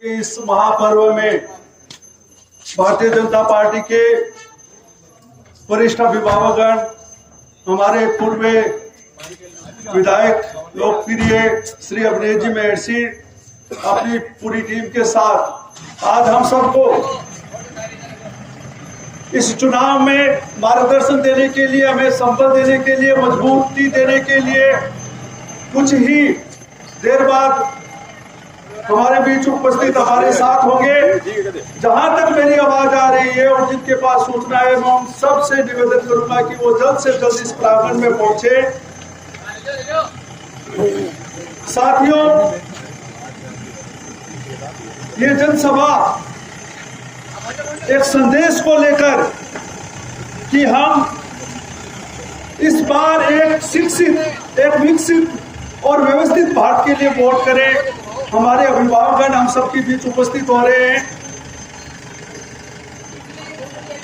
कि इस महापर्व में भारतीय जनता पार्टी के वरिष्ठ अभिभावकगण, हमारे पूर्व विधायक लोकप्रिय श्री अभिनेश जी मेहरसी अपनी पूरी टीम के साथ आज हम सबको इस चुनाव में मार्गदर्शन देने के लिए, हमें संबल देने के लिए, मजबूती देने के लिए कुछ ही देर बाद हमारे बीच उपस्थित हमारे साथ होंगे। जहां तक मेरी आवाज आ रही है और जिनके पास सूचना है, मैं उन सबसे निवेदन करूंगा कि वो जल्द से जल्द इस प्रांगण में पहुंचे। साथियों, ये जनसभा एक संदेश को लेकर कि हम इस बार एक शिक्षित, एक विकसित और व्यवस्थित भारत के लिए वोट करें। हमारे अभिभावकगण हम सबके बीच उपस्थित हो रहे हैं।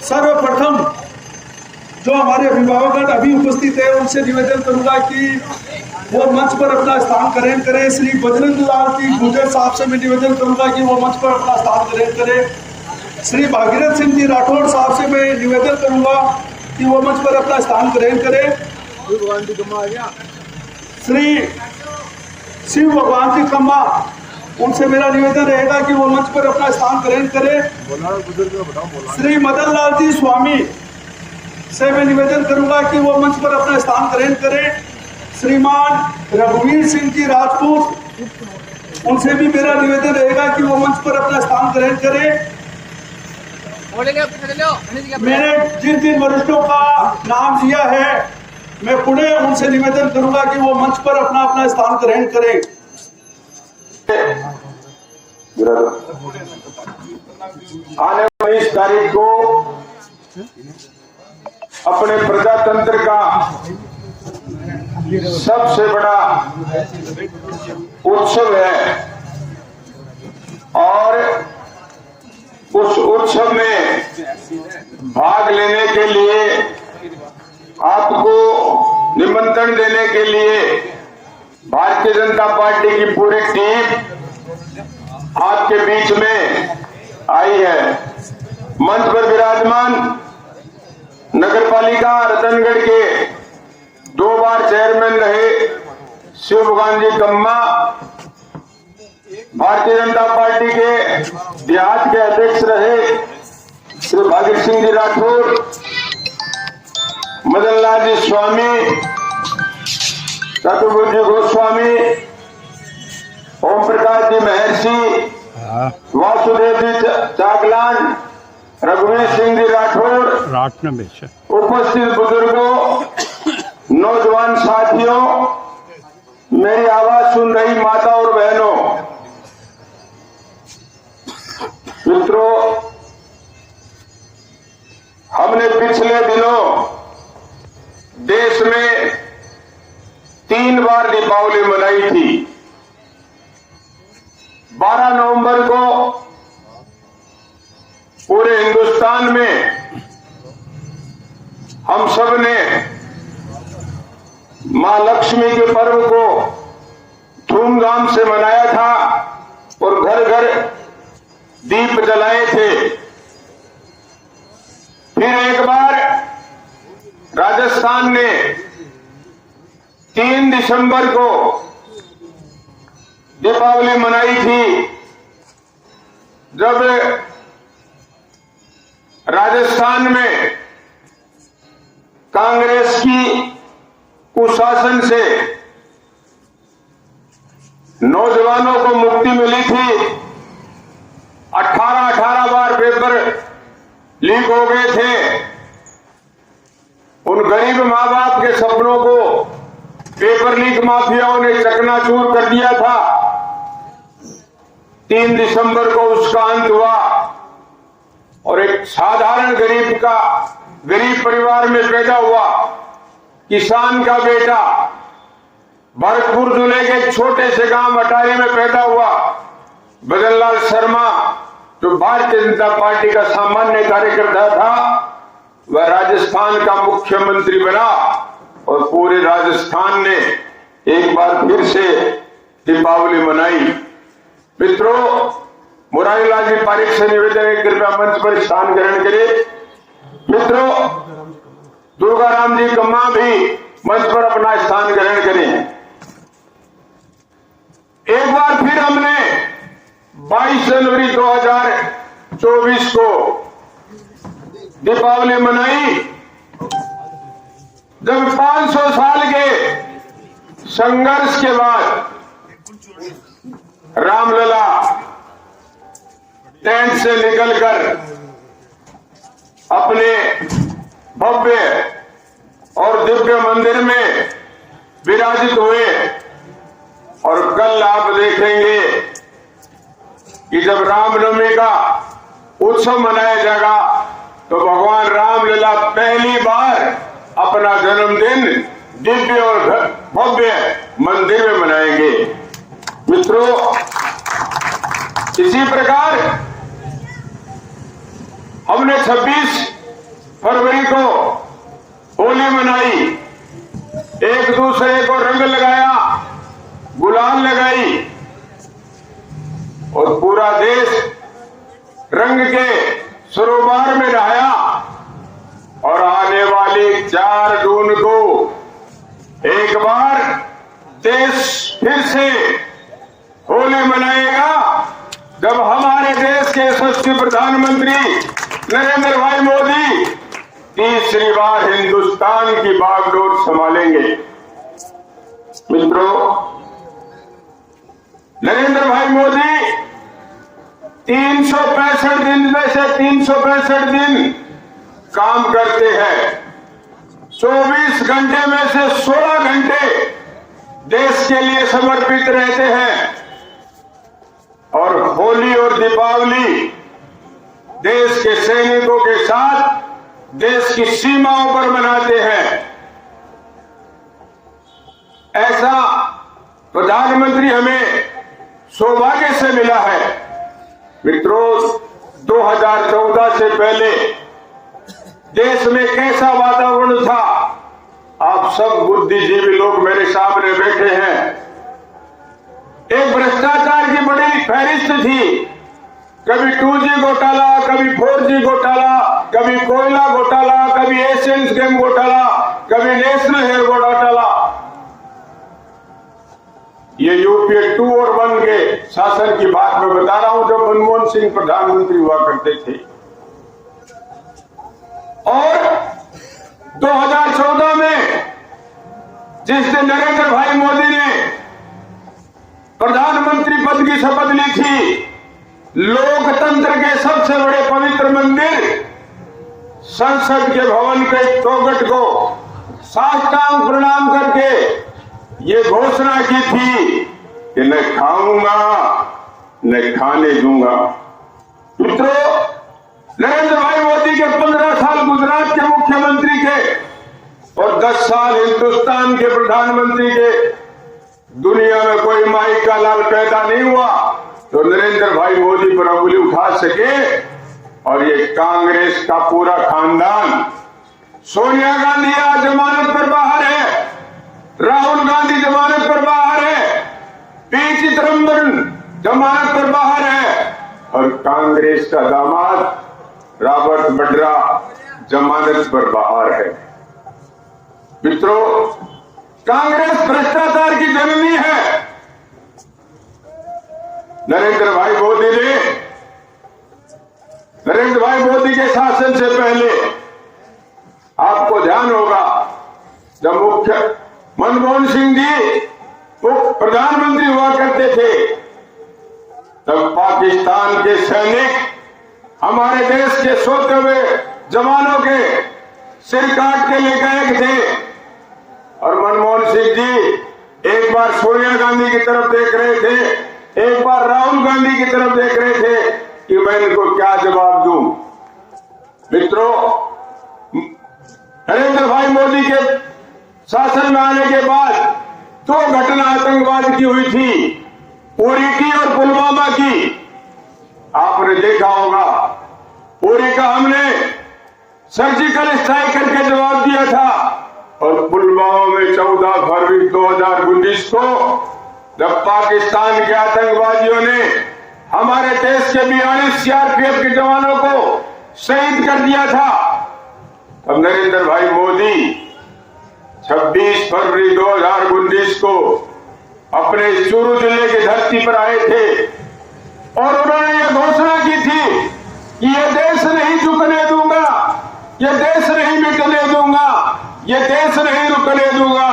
सर्वप्रथम जो हमारे अभिभावकगण अभी उपस्थित है, उनसे निवेदन करूंगा कि वो मंच पर अपना स्थान ग्रहण करें। श्री बजरंग लाल जी गुर्जर साहब से मैं निवेदन करूंगा कि वो मंच पर अपना स्थान ग्रहण करें। श्री भागीरथ सिंह जी राठौड़ साहब से मैं निवेदन करूंगा कि वो मंच पर अपना स्थान ग्रहण करें। श्री शिव भगवान जी कम्मा, उनसे मेरा निवेदन रहेगा कि वो मंच पर अपना स्थान ग्रहण करें। श्री मदन लाल जी स्वामी से मैं निवेदन करूंगा कि वो मंच पर अपना स्थान ग्रहण करें। श्रीमान रघुवीर सिंह जी राजपूत, उनसे भी मेरा निवेदन रहेगा कि वो मंच पर अपना स्थान ग्रहण करें। मैंने जिन जिन वरिष्ठों का नाम दिया है, मैं पुनः उनसे निवेदन करूंगा कि वो मंच पर अपना अपना स्थान ग्रहण करें। आने वाली 20 तारीख को अपने प्रजातंत्र का सबसे बड़ा उत्सव है और उस उत्सव में भाग लेने के लिए, आपको निमंत्रण देने के लिए भारतीय जनता पार्टी की पूरी टीम आपके बीच में आई है। मंच पर विराजमान नगरपालिका रतनगढ़ के 2 बार चेयरमैन रहे शिव भगवान जी कम्मा, भारतीय जनता पार्टी के देहात के अध्यक्ष रहे श्री भागीरथ सिंह जी राठौड़, मदन लाल जी स्वामी, चतुर्भुज जी गोस्वामी, ओम प्रकाश जी मेहरसी, वासुदेव जी चागलान, रघुवीर सिंह जी राठौड़, उपस्थित बुजुर्गों, नौजवान साथियों, मेरी आवाज सुन रही माता और बहनों, मित्रों, हमने पिछले दिनों देश में 3 बार दीपावली मनाई थी। 12 नवंबर को पूरे हिंदुस्तान में हम सब ने मां लक्ष्मी के पर्व को धूमधाम से मनाया था और घर घर दीप जलाए थे। फिर एक बार राजस्थान ने 3 दिसंबर को दीपावली मनाई थी, जब राजस्थान में कांग्रेस की कुशासन से नौजवानों को मुक्ति मिली थी। 18 बार पेपर लीक हो गए थे। उन गरीब मां बाप के सपनों को पेपर लीक माफियाओं ने चकनाचूर कर दिया था। 3 दिसंबर को उसका अंत हुआ और एक साधारण गरीब परिवार में पैदा हुआ किसान का बेटा, भरतपुर जिले के एक छोटे से गांव अटारी में पैदा हुआ बदन लाल शर्मा, जो भारतीय जनता पार्टी का सामान्य कार्यकर्ता था, वह राजस्थान का मुख्यमंत्री बना और पूरे राजस्थान ने एक बार फिर से दीपावली मनाई। मित्रों, मुरारीलाल जी पारिक से निवेदन है, कृपया मंच पर स्थान ग्रहण करें। मित्रों, दुर्गाराम जी कम्मा भी मंच पर अपना स्थान ग्रहण करें। एक बार फिर हमने 22 जनवरी 2024 को दीपावली मनाई, जब 500 साल के संघर्ष के बाद रामलला टेंट से निकलकर अपने भव्य और दिव्य मंदिर में विराजित हुए। और कल आप देखेंगे कि जब रामनवमी का उत्सव मनाया जाएगा तो भगवान रामलला पहली बार अपना जन्मदिन दिव्य और भव्य मंदिर में मनाएंगे। मित्रों, इसी प्रकार हमने 26 फरवरी को होली मनाई, एक दूसरे को रंग लगाया, गुलाल लगाई और पूरा देश रंग के सरोवर में नहाया। और आने वाली 4 जून को एक बार देश फिर से होली मनाएगा, जब हमारे देश के यशस्वी प्रधानमंत्री नरेंद्र भाई मोदी तीसरी बार हिंदुस्तान की बागडोर संभालेंगे। मित्रों, नरेंद्र भाई मोदी 365 दिन में से 365 दिन काम करते हैं, 24 घंटे में से 16 घंटे देश के लिए समर्पित रहते हैं। और होली और दीपावली देश के सैनिकों के साथ देश की सीमाओं पर मनाते हैं। ऐसा प्रधानमंत्री हमें सौभाग्य से मिला है। मित्रों, 2014 से पहले देश में कैसा वातावरण था, आप सब बुद्धिजीवी लोग मेरे सामने बैठे हैं। एक भ्रष्टाचार की बड़ी फहरिस्त थी, कभी 2G घोटाला, कभी 4G घोटाला, कभी कोयला घोटाला, कभी एशियन गेम घोटाला, कभी नेशनल हेयर घोटाला। ये यूपीए 2 और 1 के शासन की बात मैं बता रहा हूं, जब मनमोहन सिंह प्रधानमंत्री हुआ करते थे। और 2014 में जिस दिन नरेंद्र भाई मोदी ने प्रधानमंत्री पद की शपथ ली थी, लोकतंत्र के सबसे बड़े पवित्र मंदिर संसद के भवन के चौखट को साष्टांग प्रणाम करके ये घोषणा की थी कि न खाऊंगा न खाने दूंगा। मित्रों, नरेंद्र भाई मोदी के 15 साल गुजरात के मुख्यमंत्री के और 10 साल हिंदुस्तान के प्रधानमंत्री के, दुनिया में कोई माई का लाल पैदा नहीं हुआ तो नरेंद्र भाई मोदी पर उंगली उठा सके। और ये कांग्रेस का पूरा खानदान, सोनिया गांधी आज जमानत पर बाहर है, राहुल गांधी जमानत पर बाहर है, पी चिदंबरम जमानत पर बाहर है, और कांग्रेस का दामाद रॉबर्ट वड्रा जमानत पर बाहर है। मित्रों, कांग्रेस भ्रष्टाचार की जननी है। नरेंद्र भाई मोदी के शासन से पहले आपको ध्यान होगा, जब मनमोहन सिंह जी प्रधानमंत्री हुआ करते थे, तब पाकिस्तान के सैनिक हमारे देश के सोते हुए जवानों के सिर काट के ले गए थे। और मनमोहन सिंह जी एक बार सोनिया गांधी की तरफ देख रहे थे, एक बार राहुल गांधी की तरफ देख रहे थे कि मैं इनको क्या जवाब दूं। मित्रों, नरेंद्र भाई मोदी के शासन में आने के बाद 2 घटना आतंकवाद की हुई थी, उरी की और पुलवामा की। आपने देखा होगा, उरी का हमने सर्जिकल स्ट्राइक करके जवाब दिया था, और पुलवामा में 14 फरवरी 2019 को जब पाकिस्तान के आतंकवादियों ने हमारे देश के 42 सीआरपीएफ के जवानों को शहीद कर दिया था। अब नरेंद्र भाई मोदी 26 फरवरी 2019 को अपने चूरू जिले की धरती पर आए थे और उन्होंने ये घोषणा की थी कि ये देश नहीं झुकने दूंगा, ये देश नहीं मिटने दूंगा, ये देश नहीं रुकने दूंगा।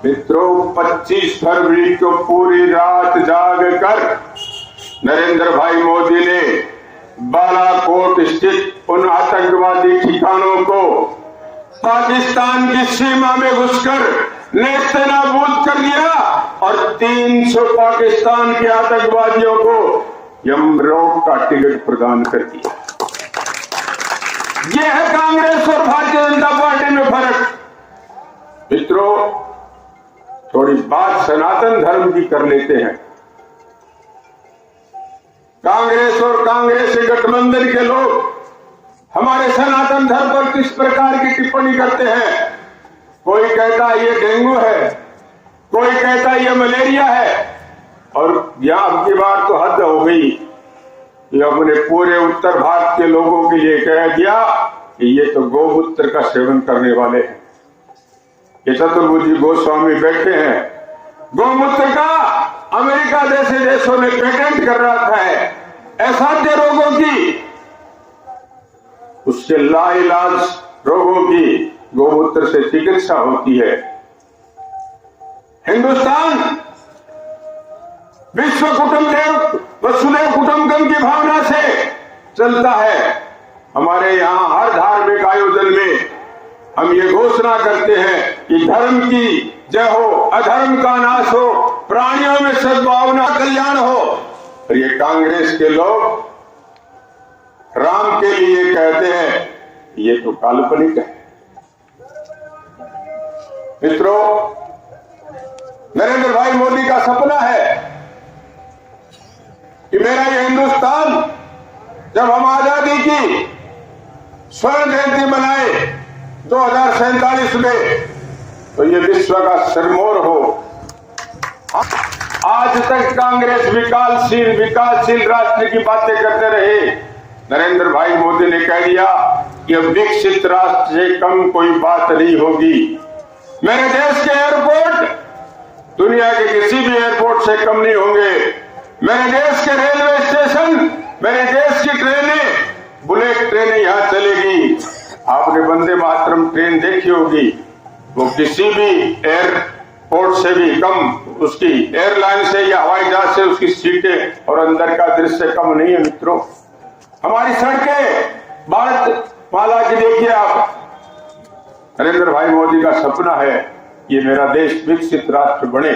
मित्रों, 25 फरवरी को पूरी रात जाग कर नरेंद्र भाई मोदी ने बालाकोट स्थित उन आतंकवादी ठिकानों को पाकिस्तान की सीमा में घुसकर नेस्तनाबूद कर दिया और 300 पाकिस्तान के आतंकवादियों को यमलोक का टिकट प्रदान कर दिया। यह है कांग्रेस और भारतीय जनता पार्टी में फर्क। मित्रों, थोड़ी बात सनातन धर्म की कर लेते हैं। कांग्रेस और कांग्रेस के गठबंधन के लोग हमारे सनातन धर्म पर किस प्रकार की टिप्पणी करते हैं। कोई कहता है ये डेंगू है, कोई कहता है ये मलेरिया है, और यहां अब की बार तो हद हो गई। ये अपने पूरे उत्तर भारत के लोगों के लिए कह दिया कि ये तो गौमूत्र का सेवन करने वाले हैं। ये चतुर्भुजी गोस्वामी बैठे हैं। गौमूत्र का अमेरिका जैसे देशों ने पेटेंट कर रखा है। असाध्य रोगों की, उससे लाइलाज रोगों की गौमूत्र से चिकित्सा होती है। हिंदुस्तान विश्व कुटुंब वसुधैव कुटुंबकम की भावना से चलता है। हमारे यहाँ हर धार्मिक आयोजन में हम ये घोषणा करते हैं कि धर्म की जय हो, अधर्म का नाश हो, प्राणियों में सद्भावना कल्याण हो। और ये कांग्रेस के लोग राम के लिए कहते हैं, ये तो काल्पनिक है। मित्रों, नरेंद्र भाई मोदी का सपना है कि मेरा ये हिंदुस्तान, जब हम आजादी की स्वर्ण जयंती मनाए 2047 में, तो ये विश्व का सिरमौर हो। आज तक कांग्रेस विकासशील राष्ट्र की बातें करते रहे। नरेंद्र भाई मोदी ने कह दिया कि अब विकसित राष्ट्र से कम कोई बात नहीं होगी। मेरे देश के एयरपोर्ट दुनिया के किसी भी एयरपोर्ट से कम नहीं होंगे। मेरे देश के रेलवे स्टेशन, मेरे देश की ट्रेनें, बुलेट ट्रेनें यहां चलेगी। आपने वंदे मातरम ट्रेन देखी होगी, वो किसी भी एयरपोर्ट से भी कम, उसकी एयरलाइन से या हवाई जहाज से उसकी सीटें और अंदर का दृश्य कम नहीं है। मित्रों, हमारी सड़कें भारत माला की देखिए आप। नरेंद्र भाई मोदी का सपना है ये मेरा देश विकसित राष्ट्र बने।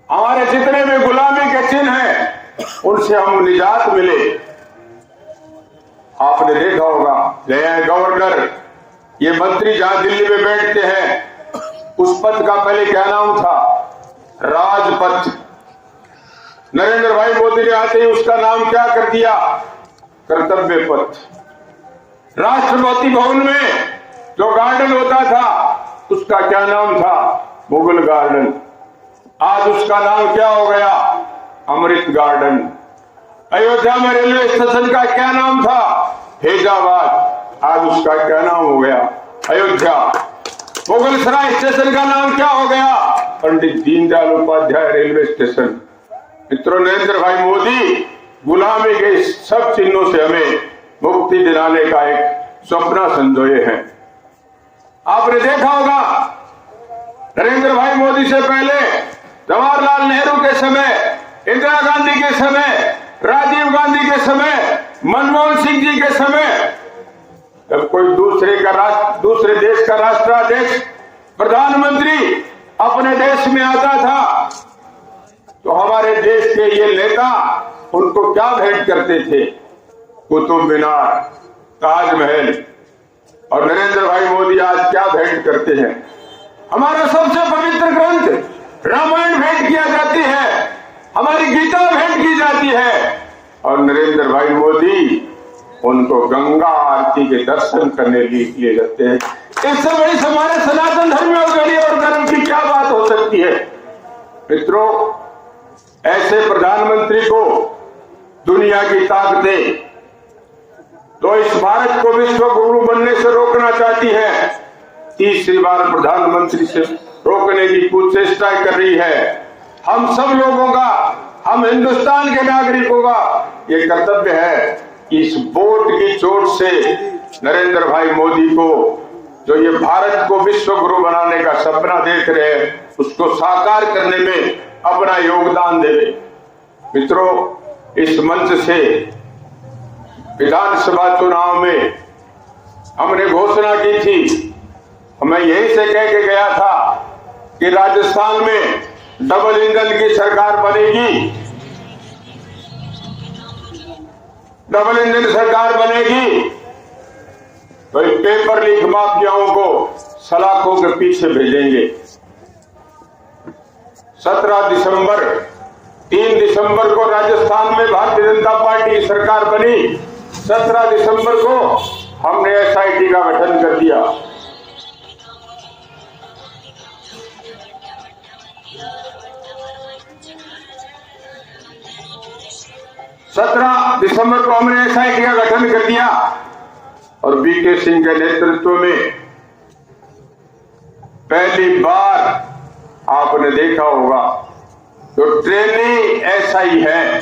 हमारे जितने भी गुलामी के चिन्ह हैं उनसे हम निजात मिले। आपने देखा होगा, गए गवर्नर, ये मंत्री जहां दिल्ली में बैठते हैं, उस पद का पहले क्या नाम था? राजपथ। नरेंद्र भाई मोदी ने आते ही उसका नाम क्या कर दिया? कर्तव्य पथ। राष्ट्रपति भवन में जो गार्डन होता था उसका क्या नाम था? मुगल गार्डन। आज उसका नाम क्या हो गया? अमृत गार्डन। अयोध्या में रेलवे स्टेशन का क्या नाम था? फैजाबाद। आज उसका क्या नाम हो गया? अयोध्या। मुगल सराय स्टेशन का नाम क्या हो गया? Pandit Deendayal Upadhyay railway station. मित्रों, नरेंद्र भाई मोदी गुलामी के सब चिन्हों से हमें मुक्ति दिलाने का एक सपना संजोए हैं। आपने देखा होगा, नरेंद्र भाई मोदी से पहले जवाहरलाल नेहरू के समय, इंदिरा गांधी के समय, राजीव गांधी के समय, मनमोहन सिंह जी के समय, जब कोई दूसरे देश का राष्ट्राध्यक्ष, प्रधानमंत्री अपने देश में आता था तो हमारे देश के ये नेता उनको क्या भेंट करते थे? कुतुब मीनार, ताजमहल। और नरेंद्र भाई मोदी आज क्या भेंट करते हैं? हमारा सबसे पवित्र ग्रंथ रामायण भेंट किया जाती है, हमारी गीता भेंट की जाती है, और नरेंद्र भाई मोदी उनको गंगा आरती के दर्शन करने लिए जाते हैं। इससे बड़ी हमारे सनातन धर्म और गरीब और धर्म की क्या बात हो सकती है? मित्रों, ऐसे प्रधानमंत्री को दुनिया की ताकतें तो इस भारत को विश्व गुरु बनने से रोकना चाहती है, तीसरी बार प्रधानमंत्री से रोकने की कुछ चेष्टा कर रही है। हम सब लोगों का, हम हिंदुस्तान के नागरिकों का ये कर्तव्य है कि इस वोट की चोट से नरेंद्र भाई मोदी को, जो ये भारत को विश्व गुरु बनाने का सपना देख रहे हैं, उसको साकार करने में अपना योगदान देवे। मित्रों, इस मंच से विधानसभा चुनाव में हमने घोषणा की थी, मैं यही से कह के गया था कि राजस्थान में डबल इंजन की सरकार बनेगी, डबल इंजन सरकार बनेगी तो पेपर लीक माफियाओं को सलाखों के पीछे भेजेंगे। 17 दिसंबर 3 दिसंबर को राजस्थान में भारतीय जनता पार्टी की सरकार बनी। 17 दिसंबर को हमने एसआईटी का गठन कर दिया। दिसंबर को हमने एसआईटी का गठन कर दिया और वीके सिंह के नेतृत्व में पहली बार आपने देखा होगा जो ट्रेनी एसआई है,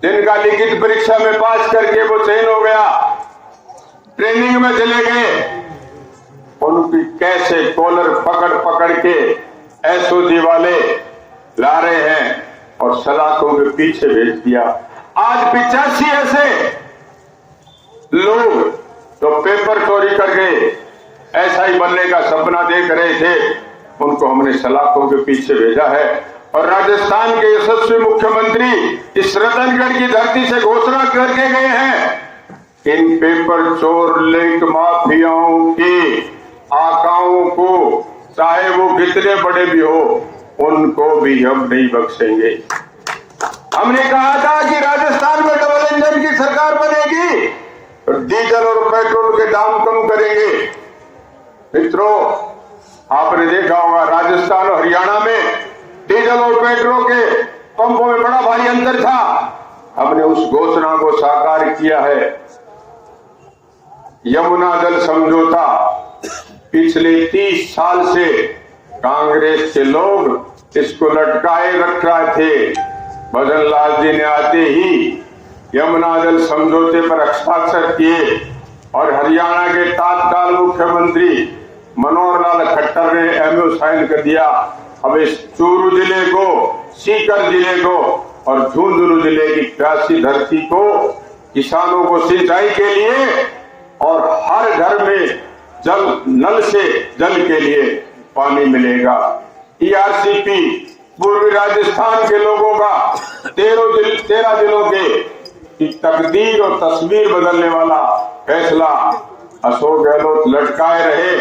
जिनका लिखित परीक्षा में पास करके वो चयन हो गया, ट्रेनिंग में चले गए, उनकी कैसे कॉलर पकड़ पकड़ के एसओजी वाले ला रहे हैं और सलाखों के पीछे भेज दिया। आज 85 ऐसे लोग जो पेपर चोरी करके एसआई बनने का सपना देख रहे थे, उनको हमने सलाखों के पीछे भेजा है। और राजस्थान के यशस्वी मुख्यमंत्री इस रतनगढ़ की धरती से घोषणा करके गए हैं, इन पेपर चोर लीक माफियाओं के आकाओं को, चाहे वो कितने बड़े भी हो, उनको भी हम नहीं बख्शेंगे। हमने कहा था कि राजस्थान में डबल इंजन की सरकार बनेगी और डीजल और पेट्रोल के दाम कम करेंगे। मित्रों, आपने देखा होगा राजस्थान और हरियाणा में डीजल और पेट्रोल के पंपों में बड़ा भारी अंतर था। हमने उस घोषणा को साकार किया है। यमुना जल समझौता पिछले 30 साल से कांग्रेस के लोग इसको लटकाए रख रहे थे। भजन लाल जी ने आते ही यमुना जल समझौते पर हस्ताक्षर किए और हरियाणा के तत्काल मुख्यमंत्री मनोहर लाल खट्टर ने एमओ साइन कर दिया। अब इस चूरू जिले को, सीकर जिले को और झुंझुनू जिले की प्यासी धरती को किसानों को सिंचाई के लिए और हर घर में जल, नल से जल के लिए पानी मिलेगा। ईआरसीपी पूर्वी राजस्थान के लोगों का 13 दिनों के तकदीर और तस्वीर बदलने वाला फैसला अशोक गहलोत लटकाए रहे,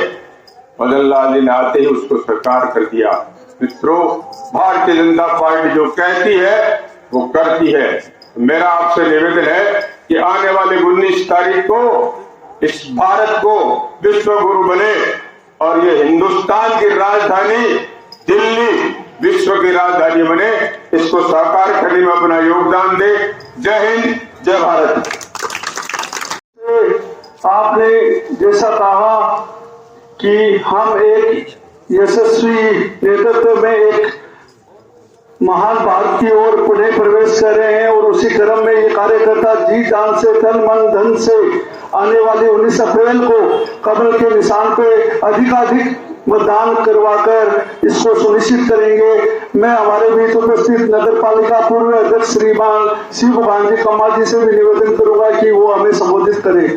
भजन लाल जी ने आते ही उसको साकार कर दिया। मित्रों, भारतीय जनता पार्टी जो कहती है वो करती है। मेरा आपसे निवेदन है कि आने वाले 19 तारीख को इस भारत को विश्व गुरु बने और ये हिंदुस्तान की राजधानी दिल्ली विश्व की राजधानी बने, इसको साकार करने में अपना योगदान दे। जय हिंद, जय भारत। आपने जैसा कहा कि हम एक यशस्वी नेतृत्व में एक महान भारत की ओर पुनः प्रवेश कर रहे हैं और उसी क्रम में ये कार्यकर्ता जी जान से, तन मन धन से आने वाली 19 अप्रैल को कमल के निशान पे अधिकाधिक मतदान करवाकर इसको सुनिश्चित करेंगे। मैं हमारे बीच उपस्थित नगर पालिका पूर्व अध्यक्ष श्रीमान शिवकांत जी कम्मा जी से भी निवेदन करूंगा कि वो हमें संबोधित करें।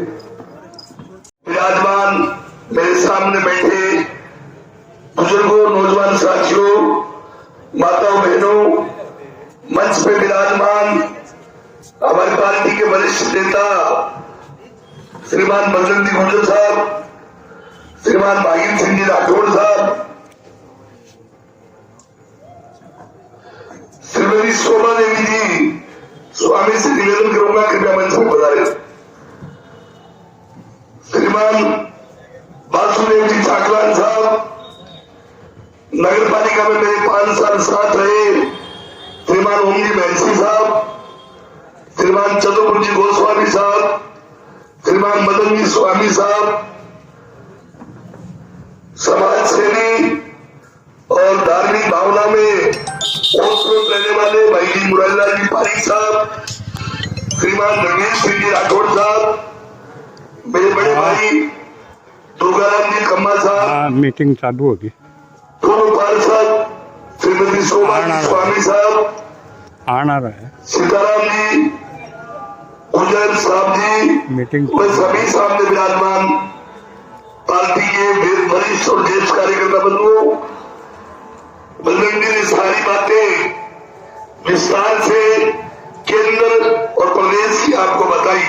विराजमान मेरे सामने बैठे बुजुर्गों, नौजवान साथियों, माताओं, बहनों, मंच पे विराजमान हमारी पार्टी के वरिष्ठ नेता श्रीमान बजरंगी गुर्जर साहब, श्रीमान भागीर सिंह जी राठौड़ साहब, श्रीमती शोभा देवी जी, स्वामी से निवेदन करूंगा कृपया मंच पर पधारें। श्रीमान वासुदेव जी चाकलान साहब, नगर पालिका में मेरे 5 साल साथ रहे श्रीमान ओम जी महंसी साहब, श्रीमान चतुर्भुज जी गोस्वामी साहब, श्रीमान मदन जी स्वामी साहब, समाज सेवी और धार्मिक भावना में ओतप्रोत रहने वाले भाई जी मुरारीलाल जी पारिक साहब, श्रीमान रमेश सिंह जी राठौड़ साहब, मेरे बड़े भाई दुर्गाराम जी खम्मा साहब, मीटिंग चालू होगी, पूर्व पार्षद श्रीमती शोभा जी स्वामी साहब, आना रहा है सीताराम जी, गुजर साहब जी, मीटिंग वे सभी सामने विराजमान पार्टी के वरिष्ठ और ज्येष्ठ कार्यकर्ता बंधुओं, बलदेव जी ने सारी बातें विस्तार से केंद्र और प्रदेश की आपको बताई।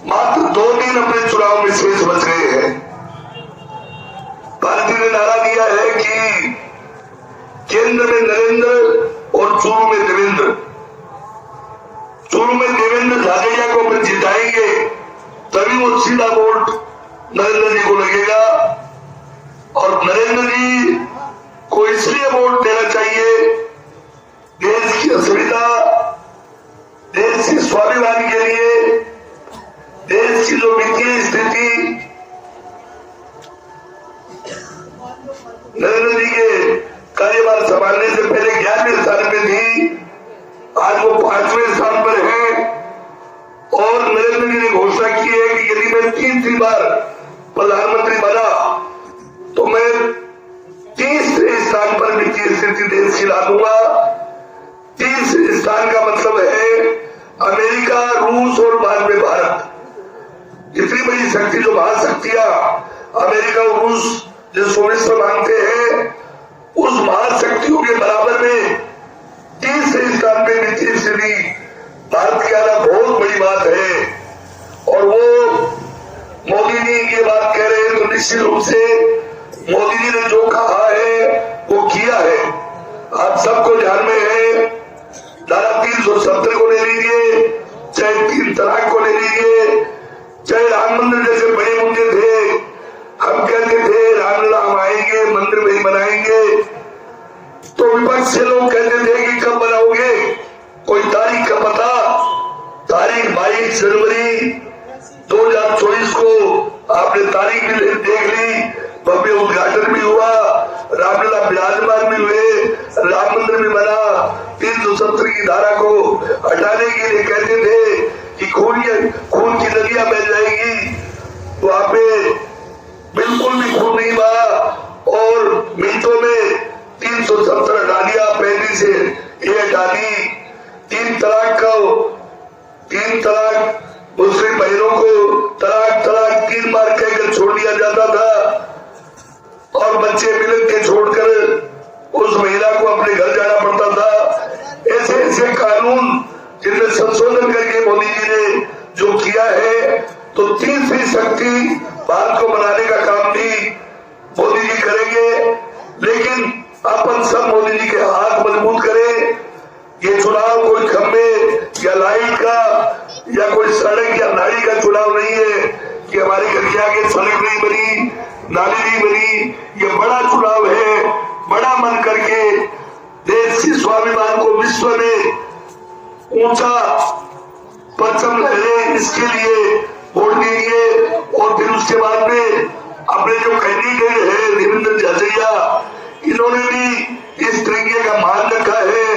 मात्र 2 दिन अपने चुनाव में शेष बच गए हैं। पार्टी ने नारा दिया है कि केंद्र में नरेंद्र और चूरू में देवेंद्र। चूरू में देवेंद्र झाझड़िया को अपन जिताएंगे तभी वो सीधा वोट नरेंद्र जी को लगेगा, और नरेंद्र जी को इसलिए वोट देना चाहिए, देश की असुविधा, देश की स्वाभिमान के लिए, देश की जो वित्तीय स्थिति नरेंद्र जी के कार्यभार संभालने से पहले 11वें स्थान पे थी, आज वो 5वें स्थान पर है। और नरेंद्र जी ने घोषणा की है कि यदि मैं 3 बार प्रधानमंत्री बना तो मैं 30वें स्थान पर वित्तीय स्थिति देश की ला दूंगा। 30वें स्थान का मतलब है अमेरिका, रूस और बाद में भारत। इतनी बड़ी शक्ति जो महाशक्तियां अमेरिका और रूस जिसको विश्व मानते हैं, उस महाशक्तियों के बराबर में 30वें स्थान पे वित्तीय स्थिति भारत के आना बहुत बड़ी बात है। और वो मोदी जी ये बात कह रहे हैं तो निश्चित रूप से मोदी जी ने जो कहा है वो किया है। आप सबको ध्यान में है, धारा 370 को ले लीजिए, चाहे 3 तलाक को ले लीजिए, चाहे राम मंदिर जैसे बड़े मुद्दे थे, हम कहते थे रामलला हम आएंगे, मंदिर वही बनाएंगे, तो विपक्ष से लोग कहते थे कि कब बनाओगे, कोई तारीख का पता। तारीख 22 जनवरी 2024 को आपने तारीख भी देख ली, भव्य उद्घाटन भी हुआ, रामलला विराजमान भी हुए, राम मंदिर भी बना। 370 की धारा को हटाने के लिए कहते थे कि खून की नदियां बह जाएगी, वहां पे बिल्कुल भी खून नहीं बहा और मिनटों में 370 हटा दिया, 35 से ये हटा दी। 3 तलाक मुस्लिम बहनों को तलाक 3 बार कहकर छोड़ दिया जाता था और बच्चे मिलन के छोड़कर उस महिला को अपने घर जाना पड़ता था। ऐसे कानून जिनमें संशोधन करके मोदी जी ने जो किया है, तो 30वीं शक्ति भारत को बनाने का काम भी मोदी जी करेंगे। लेकिन अपन सब मोदी जी के हाथ मजबूत करें। ये चुनाव कोई खंबे या लाइट का या कोई सड़क या नाली का चुनाव नहीं है कि हमारे घर के आगे सड़क नहीं बनी, नाली नहीं बनी। ये बड़ा चुनाव है, बड़ा मन करके देश की स्वाभिमान को विश्व में ऊंचा परचम लहरे, इसके लिए वोट दीजिए। और फिर उसके बाद में अपने जो कैंडिडेट है देवेंद्र झाझड़िया, इन्होंने भी इस तरीके का मान रखा है।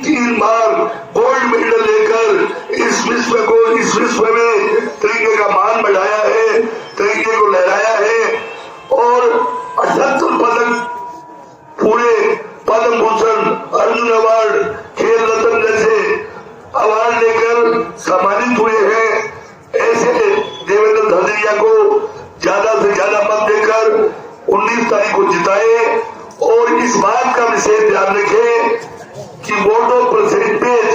3 बार गोल्ड मेडल लेकर इस विश्व में तरीके का मान बढ़ाया है, तरीके को लहराया है। और 78 पदक, पूरे पद्म भूषण, अर्जुन अवार्ड, खेल रत्न जैसे अवार्ड लेकर सम्मानित हुए हैं। ऐसे देवेंद्र झाझड़िया को ज्यादा से ज्यादा मत देकर 19 तारीख को जिताए। और इस बात का विशेष ध्यान रखें कि वोटों परसेंटेज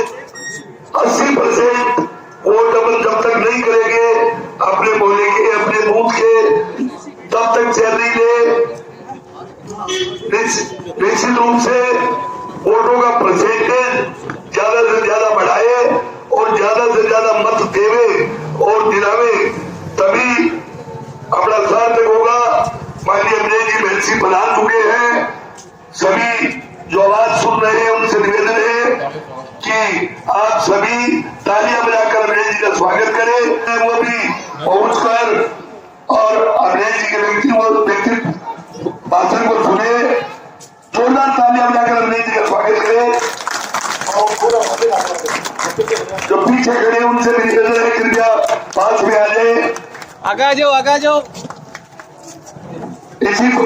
80% वोट अपन जब तक नहीं करेंगे अपने मोहल्ले के, अपने बूथ के, तब तक चैनल ले निश्चित रूप से वोटों का परसेंटेज ज्यादा से ज्यादा बढ़ाए और ज्यादा से ज्यादा मत देवे और दिलावे, तभी अपना सार्थक होगा। माननीय एमएलसी पधार चुके हैं। सभी जो आवाज सुन रहे हैं उनसे निवेदन है कि आप सभी तालियां बजाकर अभिनय जी का स्वागत करें। वो भी पहुंचकर और अभिनय जी के व्यक्तित्व भाषण को सुने। जोरदार तालियां बजाकर अभिनय जी का स्वागत करें। जो पीछे खड़े उनसे भी निवेदन है कृपया पास में आ जाए। आगा जाओ, आगा जाओ। इसी को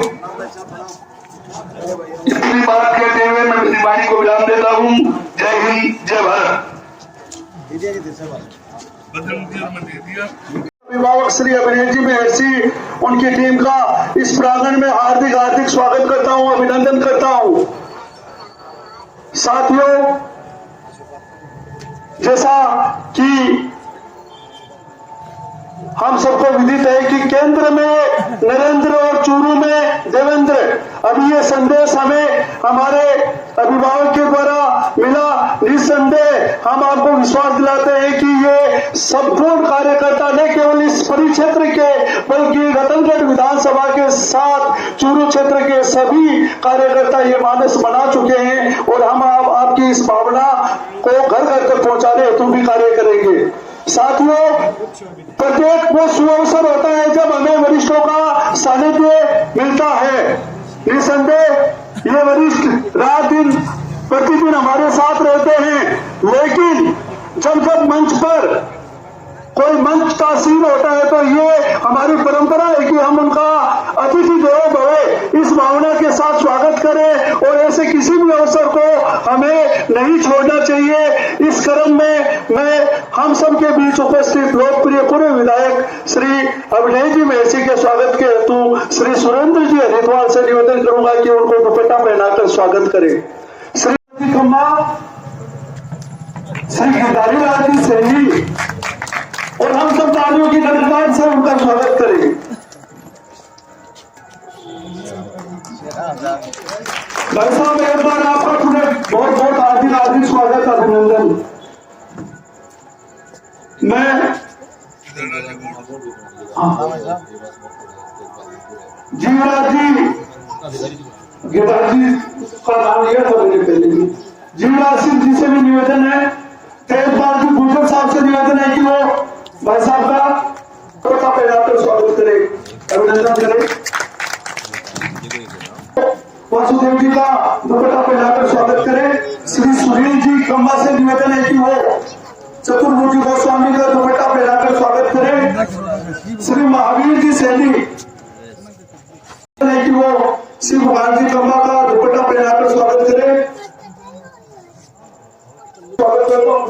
इतनी बात कहते हुए मैं मेरी वाणी को विराम देता हूँ। जय हिंद, जय भारत। अभिभावक श्री अभिनय जी महर्षि उनकी टीम का इस प्रांगण में हार्दिक हार्दिक स्वागत करता हूं, अभिनंदन करता हूं। साथियों, जैसा कि हम सबको विदित है कि केंद्र में नरेंद्र और चूरू में देवेंद्र, अभी ये संदेश हमें हमारे अभिभावक के द्वारा मिला। निस्संदेह हम आपको विश्वास दिलाते हैं कि ये संपूर्ण कार्यकर्ता न केवल इस परिक्षेत्र के बल्कि रतनगढ़ विधानसभा के साथ चूरू क्षेत्र के सभी कार्यकर्ता ये मानस बना चुके हैं और हम आपकी इस भावना को घर घर तक पहुंचाने हेतु भी कार्य करेंगे। साथियों, प्रत्येक वो सुअवसर होता है जब हमें वरिष्ठों का सानिध्य मिलता है। निसंदेह ये वरिष्ठ रात दिन प्रतिदिन हमारे साथ रहते हैं, लेकिन जब मंच पर कोई मंच तासीर होता है तो ये हमारी परंपरा है कि हम उनका अतिथि देवो भव इस भावना के साथ स्वागत करें और ऐसे किसी भी अवसर को हमें नहीं छोड़ना चाहिए। इस क्रम में मैं हम सब के बीच उपस्थित लोकप्रिय पूर्व विधायक श्री अभिनय जी महर्षि के स्वागत के हेतु श्री सुरेंद्र जी हरिद्वार से निवेदन करूंगा कि उनको दुपट्टा पहनाकर स्वागत करें। श्री खम्मा, श्री गिरधारी लाल जी सैनी और हम सब तालियों की गणगणाहट से उनका स्वागत करेंगे। भाई साहब, एक बार आपका बहुत बहुत हार्दिक हार्दिक स्वागत, अभिनंदन। मैं जीवराज जी, गिरधारी जी का नाम लिया था मैंने पहले भी। जीवराज सिंह जी से भी निवेदन है, तेजपाल जी गुजर साहब से निवेदन है कि वो भाई साहब का दुपट्टा पहनाकर स्वागत करें, अभिनंदन करें। वासुदेव जी का दुपट्टा पहनाकर स्वागत करें। श्री सुनील जी खम्बा से निवेदन है कि वो चतुर्भुज गोस्वामी का दुपट्टा पहनाकर स्वागत करें। श्री महावीर जी सैनी है कि वो श्री भगवान जी खम्बा का दुपट्टा पहनाकर स्वागत करें। स्वागत करता हूँ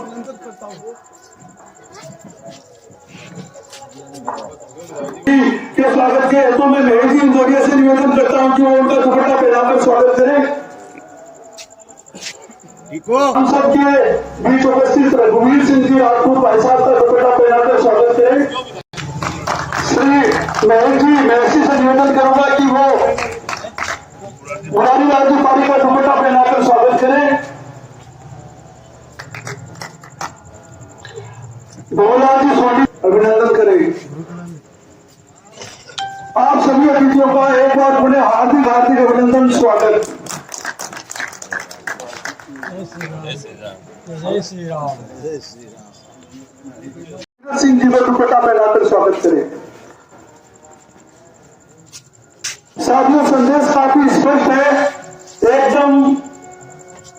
के स्वागत के हेतु में महेश जी इंदौरिया से निवेदन करता हूं कि वो उनका दुपट्टा पहनाकर स्वागत करें। हम सब के बीच उपस्थित रघुवीर सिंह जी राजपूत भाई साहब का दुपट्टा पहनाकर स्वागत करें। श्री महेश जी महर्षि से निवेदन करूंगा कि वो मुरारी लाल जी पारी का दुपट्टा पहनाकर स्वागत करें। भोला जी सोनी अभिनंदन करेंगे। आप सभी अतिथियों का एक बार पुनः हार्दिक हार्दिक अभिनंदन, स्वागत। सिंह जी को दुपट्टा पहनाकर स्वागत करें। साथियों, संदेश काफी स्पष्ट है, एकदम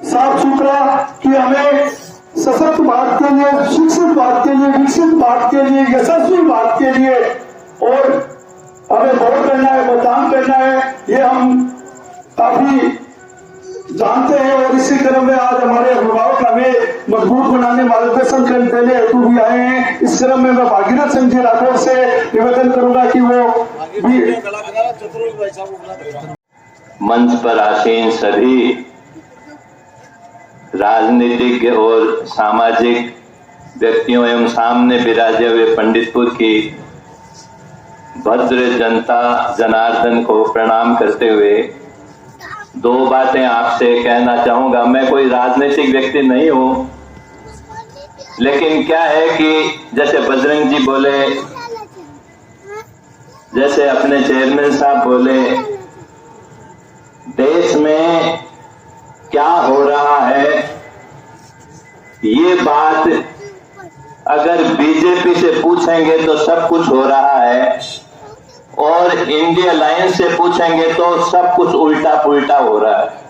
साफ सुथरा कि हमें सशक्त भारत के लिए, शिक्षित भारत के लिए, विकसित भारत के लिए, यशस्वी भारत के लिए और हमें वोट करना है, मतदान करना है, ये हम काफी जानते हैं। और इसी क्रम में आज हमारे अभिभावक हमें मजबूत बनाने, मार्गदर्शन देने हेतु भी आए हैं। इस क्रम में मैं भागीरथ सिंह जी राठौर से निवेदन करूंगा कि वो भी मंच पर आसीन सभी राजनीतिक और सामाजिक व्यक्तियों एवं सामने विराजे हुए पंडितपुर की भद्र जनता जनार्दन को प्रणाम करते हुए दो बातें आपसे कहना चाहूंगा। मैं कोई राजनीतिक व्यक्ति नहीं हूं, लेकिन क्या है कि जैसे बजरंग जी बोले, जैसे अपने चेयरमैन साहब बोले, देश में क्या हो रहा है, ये बात अगर बीजेपी से पूछेंगे तो सब कुछ हो रहा है, और इंडिया अलायंस से पूछेंगे तो सब कुछ उल्टा पुल्टा हो रहा है।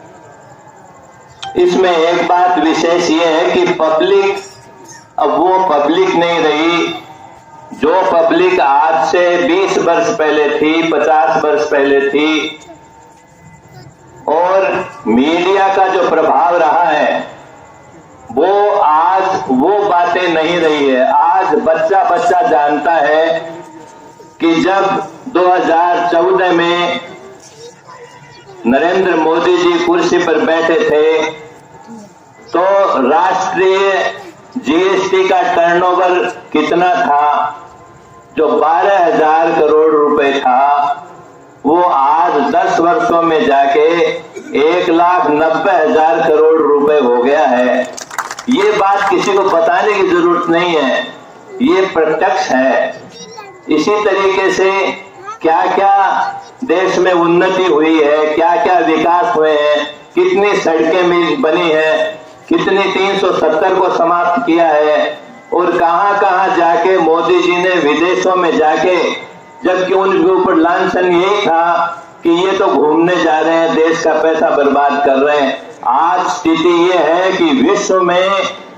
इसमें एक बात विशेष ये है कि पब्लिक अब वो पब्लिक नहीं रही जो पब्लिक आज से 20 वर्ष पहले थी, 50 वर्ष पहले थी। और मीडिया का जो प्रभाव रहा है वो आज वो बातें नहीं रही है। आज बच्चा बच्चा जानता है कि जब 2014 में नरेंद्र मोदी जी कुर्सी पर बैठे थे तो राष्ट्रीय जीएसटी का टर्नओवर कितना था, जो 12,000 करोड़ रुपए था, वो आज 10 वर्षों में जाके 1,90,000 करोड़ रुपए हो गया है। ये बात किसी को बताने की जरूरत नहीं है, ये प्रत्यक्ष है। इसी तरीके से क्या क्या देश में उन्नति हुई है, क्या क्या विकास हुए हैं, कितनी सड़कें बनी हैं, कितनी 370 को समाप्त किया है, और कहां कहां जाके मोदी जी ने विदेशों में जाके, जबकि उनके ऊपर लांछन यही था कि ये तो घूमने जा रहे हैं, देश का पैसा बर्बाद कर रहे हैं। आज स्थिति ये है कि विश्व में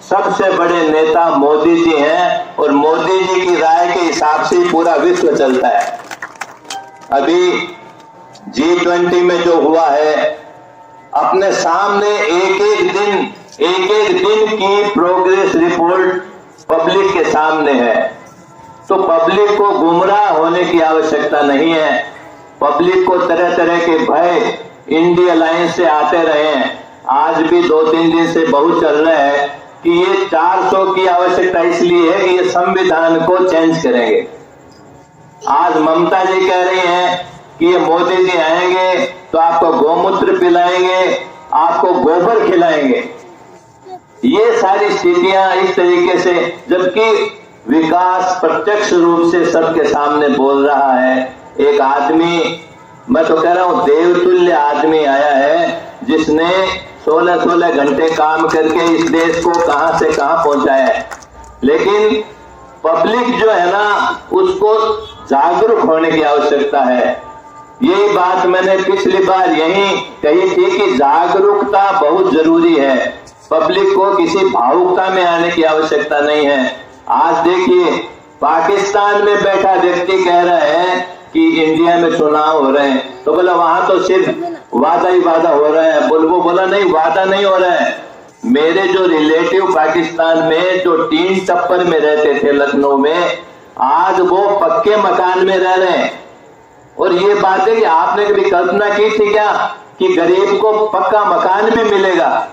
सबसे बड़े नेता मोदी जी हैं और मोदी जी की राय के हिसाब से पूरा विश्व चलता है। अभी G20 में जो हुआ है, अपने सामने एक एक दिन की प्रोग्रेस रिपोर्ट पब्लिक के सामने है। तो पब्लिक को गुमराह होने की आवश्यकता नहीं है। पब्लिक को तरह तरह के भय इंडिया अलायंस से आते रहे हैं। आज भी 2-3 दिन से बहुत चल रहा है कि ये 400 की आवश्यकता इसलिए है कि ये संविधान को चेंज करेंगे। आज ममता जी कह रही हैं कि ये मोदी जी आएंगे तो आपको गौमूत्र पिलाएंगे, आपको गोबर खिलाएंगे। ये सारी स्थितियां इस तरीके से, जबकि विकास प्रत्यक्ष रूप से सबके सामने बोल रहा है। एक आदमी, मैं तो कह रहा हूं देवतुल्य आदमी आया है जिसने 16-16 घंटे काम करके इस देश को कहां से कहां पहुंचाया है। लेकिन पब्लिक जो है ना, उसको जागरूक होने की आवश्यकता है। यही बात मैंने पिछली बार यही कही थी कि जागरूकता बहुत जरूरी है। पब्लिक को किसी भावुकता में आने की आवश्यकता नहीं है। आज देखिए, पाकिस्तान में बैठा व्यक्ति कह रहा है कि इंडिया में चुनाव हो रहे हैं, तो बोला वहां तो सिर्फ वादा ही वादा हो रहा है। वो बोला नहीं, वादा नहीं हो रहा है। मेरे जो रिलेटिव पाकिस्तान में जो 3 टप्पर में रहते थे लखनऊ में, आज वो पक्के मकान में रह रहे हैं। और ये बात है कि आपने कभी कल्पना की थी क्या कि गरीब को पक्का मकान भी मिलेगा,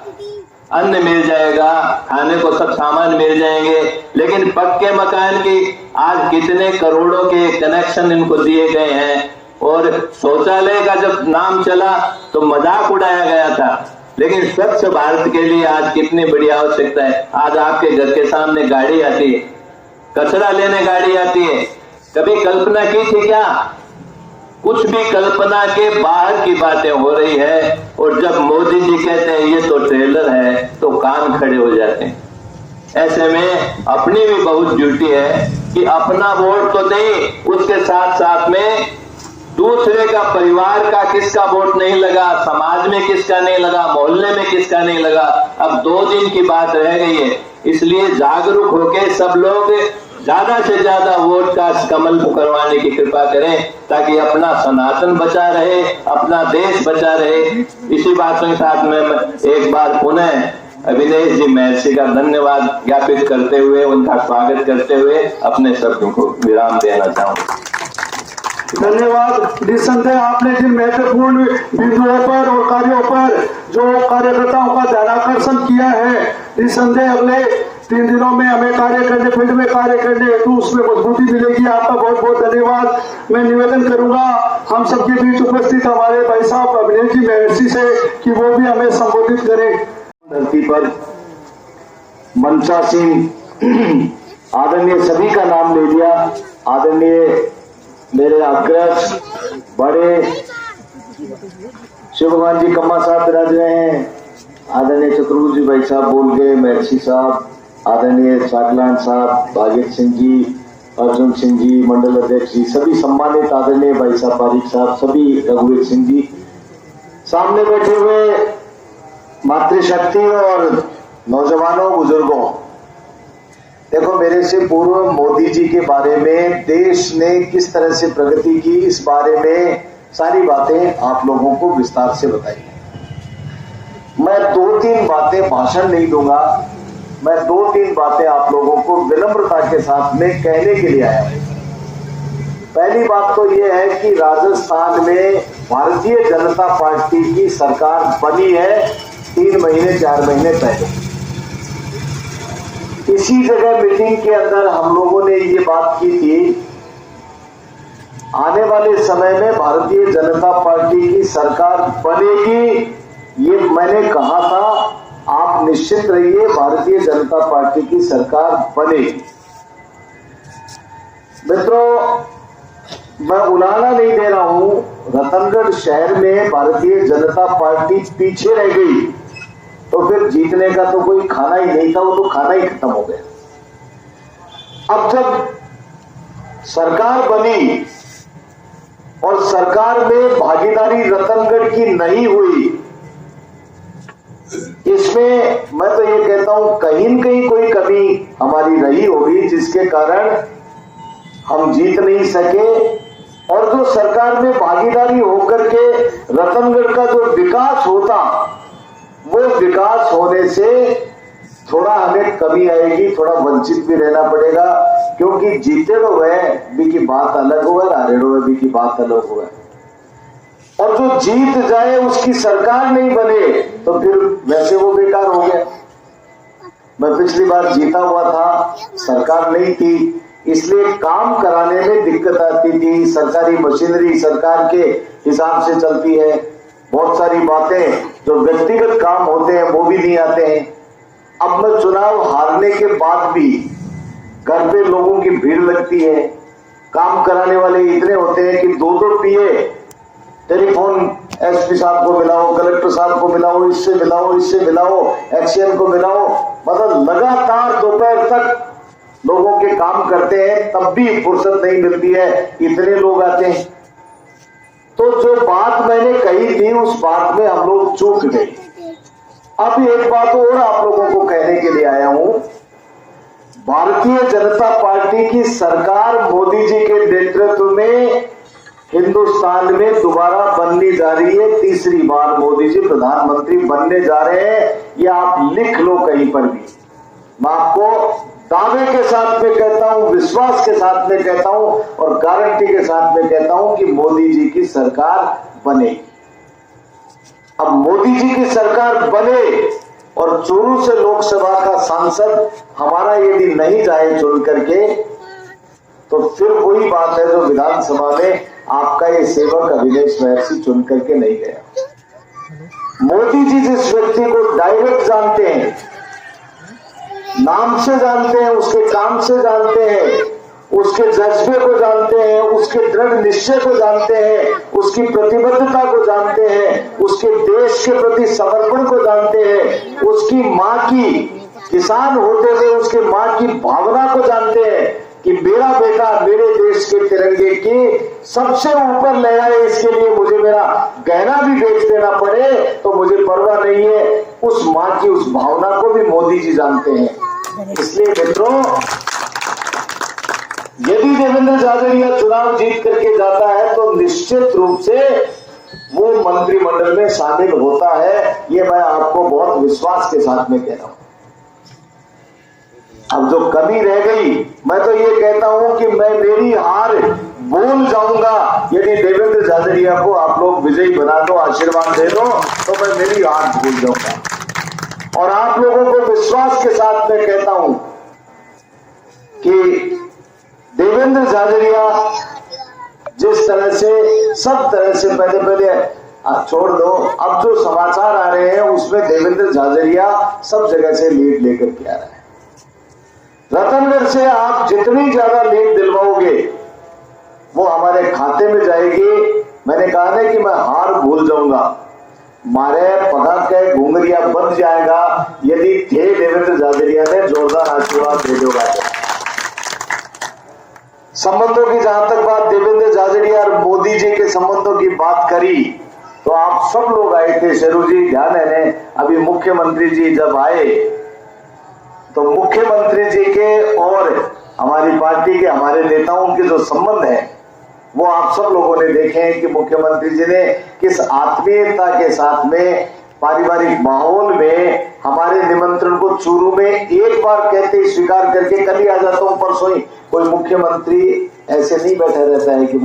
अन्न मिल जाएगा, खाने को सब सामान मिल जाएंगे, लेकिन पक्के मकान की आज कितने करोड़ों के कनेक्शन इनको दिए गए हैं। और शौचालय का जब नाम चला तो मजाक उड़ाया गया था, लेकिन स्वच्छ भारत के लिए आज कितनी बड़ी आवश्यकता है। आज आपके घर के सामने गाड़ी आती है, कचरा लेने गाड़ी आती है। कभी कल्पना की थी क्या? कुछ भी कल्पना के बाहर की बातें हो रही है। और जब मोदी जी कहते हैं ये तो ट्रेलर है, तो कान खड़े हो जाते हैं। ऐसे में अपनी भी बहुत ड्यूटी है कि अपना वोट तो नहीं, उसके साथ साथ में दूसरे का, परिवार का किसका वोट नहीं लगा, समाज में किसका नहीं लगा, मोहल्ले में किसका नहीं लगा। अब 2 दिन की बात रह गई है, इसलिए जागरूक होकर सब लोग ज्यादा से ज्यादा वोट का कमल करवाने की कृपा करें, ताकि अपना सनातन बचा रहे, अपना देश बचा रहे। इसी बात के साथ में एक बार पुनः अभिनेश जी महर्षि का धन्यवाद ज्ञापित करते हुए, उनका स्वागत करते हुए अपने शब्दों को विराम देना चाहूंगा। धन्यवाद। निस्संदेह आपने जिन महत्वपूर्ण बिंदुओं पर और कार्यों पर जो कार्यकर्ताओं का ध्यानाकर्षण किया है, निस्संदेह अगले 3 दिनों में हमें कार्य करने, फील्ड में कार्य करने हेतु उसमें मजबूती मिलेगी। आपका बहुत बहुत धन्यवाद। मैं निवेदन करूंगा हम सबके बीच उपस्थित हमारे भाई साहब अभिनेश जी महर्षि से कि वो भी हमें संबोधित करें। धरती पर मनसा सिंह आदरणीय सभी का नाम ले लिया। आदरणीय मेरे अग्रज, बड़े शिव भगवान जी कम्मा साहब विराज रहे हैं, आदरणीय चतुर्भुज जी भाई साहब बोल गए, महर्षि साहब, आदरणीय साकलान साहब, भागीरथ सिंह जी, अर्जुन सिंह जी, मंडल अध्यक्ष जी, सभी सम्मानित आदरणीय भाई साहब पारिक साहब, सभी रघुवीर सिंह जी, सामने बैठे हुए मातृशक्ति और नौजवानों, बुजुर्गों, देखो मेरे से पूर्व मोदी जी के बारे में, देश ने किस तरह से प्रगति की, इस बारे में सारी बातें आप लोगों को विस्तार से बताई। मैं 2-3 बातें, भाषण नहीं दूंगा, मैं 2-3 बातें आप लोगों को विनम्रता के साथ में कहने के लिए आया हूं। पहली बात तो यह है कि राजस्थान में भारतीय जनता पार्टी की सरकार बनी है 3 महीने 4 महीने पहले। इसी जगह मीटिंग के अंदर हम लोगों ने ये बात की थी, आने वाले समय में भारतीय जनता पार्टी की सरकार बनेगी, ये मैंने कहा था। आप निश्चित रहिए, भारतीय जनता पार्टी की सरकार बनेगी। मित्रों, मैं उलाहना नहीं दे रहा हूं, रतनगढ़ शहर में भारतीय जनता पार्टी पीछे रह गई तो फिर जीतने का तो कोई खाना ही नहीं था, वो तो खाना ही खत्म हो गया। अब जब सरकार बनी और सरकार में भागीदारी रतनगढ़ की नहीं हुई, इसमें मैं तो ये कहता हूं कहीं न कहीं कोई कमी हमारी रही होगी, जिसके कारण हम जीत नहीं सके। और जो सरकार में भागीदारी होकर के रतनगढ़ का जो विकास होता, वो विकास होने से थोड़ा हमें कमी आएगी, थोड़ा वंचित भी रहना पड़ेगा, क्योंकि जीते हुए भी की बात अलग हुआ, हारे हुए भी की बात अलग हुआ। और जो जीत जाए उसकी सरकार नहीं बने तो फिर वैसे वो बेकार हो गया। मैं पिछली बार जीता हुआ था, सरकार नहीं थी, इसलिए काम कराने में दिक्कत आती थी। सरकारी मशीनरी सरकार के हिसाब से चलती है, बहुत सारी बातें जो व्यक्तिगत काम होते हैं वो भी नहीं आते हैं। अब मैं चुनाव हारने के बाद भी घर पे लोगों की भीड़ लगती है, काम कराने वाले इतने होते हैं कि 2-2 पीए, टेलीफोन एसपी साहब को मिलाओ, कलेक्टर साहब को मिलाओ, इससे मिलाओ, एक्सीएम को मिलाओ, मतलब लगातार दोपहर तक लोगों के काम करते हैं, तब भी फुर्सत नहीं मिलती है, इतने लोग आते हैं। तो जो बात मैंने कही थी उस बात में हम लोग चूक गए। अब एक बात और आप लोगों को कहने के लिए आया हूं, भारतीय जनता पार्टी की सरकार मोदी जी के नेतृत्व में हिंदुस्तान में दोबारा बनने जा रही है। तीसरी बार मोदी जी प्रधानमंत्री बनने जा रहे हैं, ये आप लिख लो कहीं पर भी। मैं आपको दावे के साथ में कहता हूं, विश्वास के साथ में कहता हूं और गारंटी के साथ में कहता हूं कि मोदी जी की सरकार बनेगी। अब मोदी जी की सरकार बने और चूरू से लोकसभा का सांसद हमारा यदि नहीं जाए चुन करके, तो फिर वही बात है जो विधानसभा में आपका ये सेवक अभिलेष महर्षि चुन करके नहीं गया। मोदी जी जिस व्यक्ति को डायरेक्ट जानते हैं, नाम से जानते हैं, उसके काम से जानते हैं, उसके जज्बे को जानते हैं, उसके दृढ़ निश्चय को जानते हैं, उसकी प्रतिबद्धता को जानते हैं, उसके देश के प्रति समर्पण को जानते हैं, उसकी माँ की, किसान होते हुए उसके माँ की भावना को जानते हैं कि मेरा बेटा मेरे देश के तिरंगे की सबसे ऊपर लहराए, इसके लिए मुझे मेरा गहना भी बेच देना पड़े तो मुझे परवाह नहीं है। उस माँ की उस भावना को भी मोदी जी जानते हैं। इसलिए मित्रों, यदि देवेंद्र झाझड़िया चुनाव जीत करके जाता है तो निश्चित रूप से वो मंत्रिमंडल में शामिल होता है, ये मैं आपको बहुत विश्वास के साथ में कह रहा हूं। अब जो कमी रह गई, मैं तो ये कहता हूं कि मैं मेरी हार भूल जाऊंगा यदि देवेंद्र झाझड़िया को आप लोग विजयी बना दो, आशीर्वाद दे दो, तो मैं मेरी हार भूल जाऊंगा। और आप लोगों को विश्वास के साथ में कहता हूं कि देवेंद्र झाझड़िया जिस तरह से, सब तरह से, पहले छोड़ दो, अब जो समाचार आ रहे हैं उसमें देवेंद्र झाझड़िया सब जगह से लीड लेकर के आ रहा है। रतनगढ़ से आप जितनी ज्यादा लीड दिलवाओगे वो हमारे खाते में जाएगी। मैंने कहा ना कि मैं हार भूल जाऊंगा, मारे पगा के घूंगरिया बन जाएगा यदि थे देवेंद्र झाझड़िया ने जोरदार आशीर्वाद दे दोगा। संबंधों की जहां तक बात देवेंद्र झाझड़िया और मोदी जी के संबंधों की बात करी तो आप सब लोग आए थे। शेरू जी ध्यान है ने, अभी मुख्यमंत्री जी जब आए तो मुख्यमंत्री जी के और हमारी पार्टी के हमारे नेताओं के जो संबंध है वो आप सब लोगों ने देखे हैं कि मुख्यमंत्री जी ने किस आत्मीयता के साथ में पारिवारिक माहौल में हमारे निमंत्रण को चूरू में एक बार कहते ही स्वीकार करके कल ही आ जाता हूं परसों ही। कोई मुख्यमंत्री ऐसे नहीं बैठा रहता है कि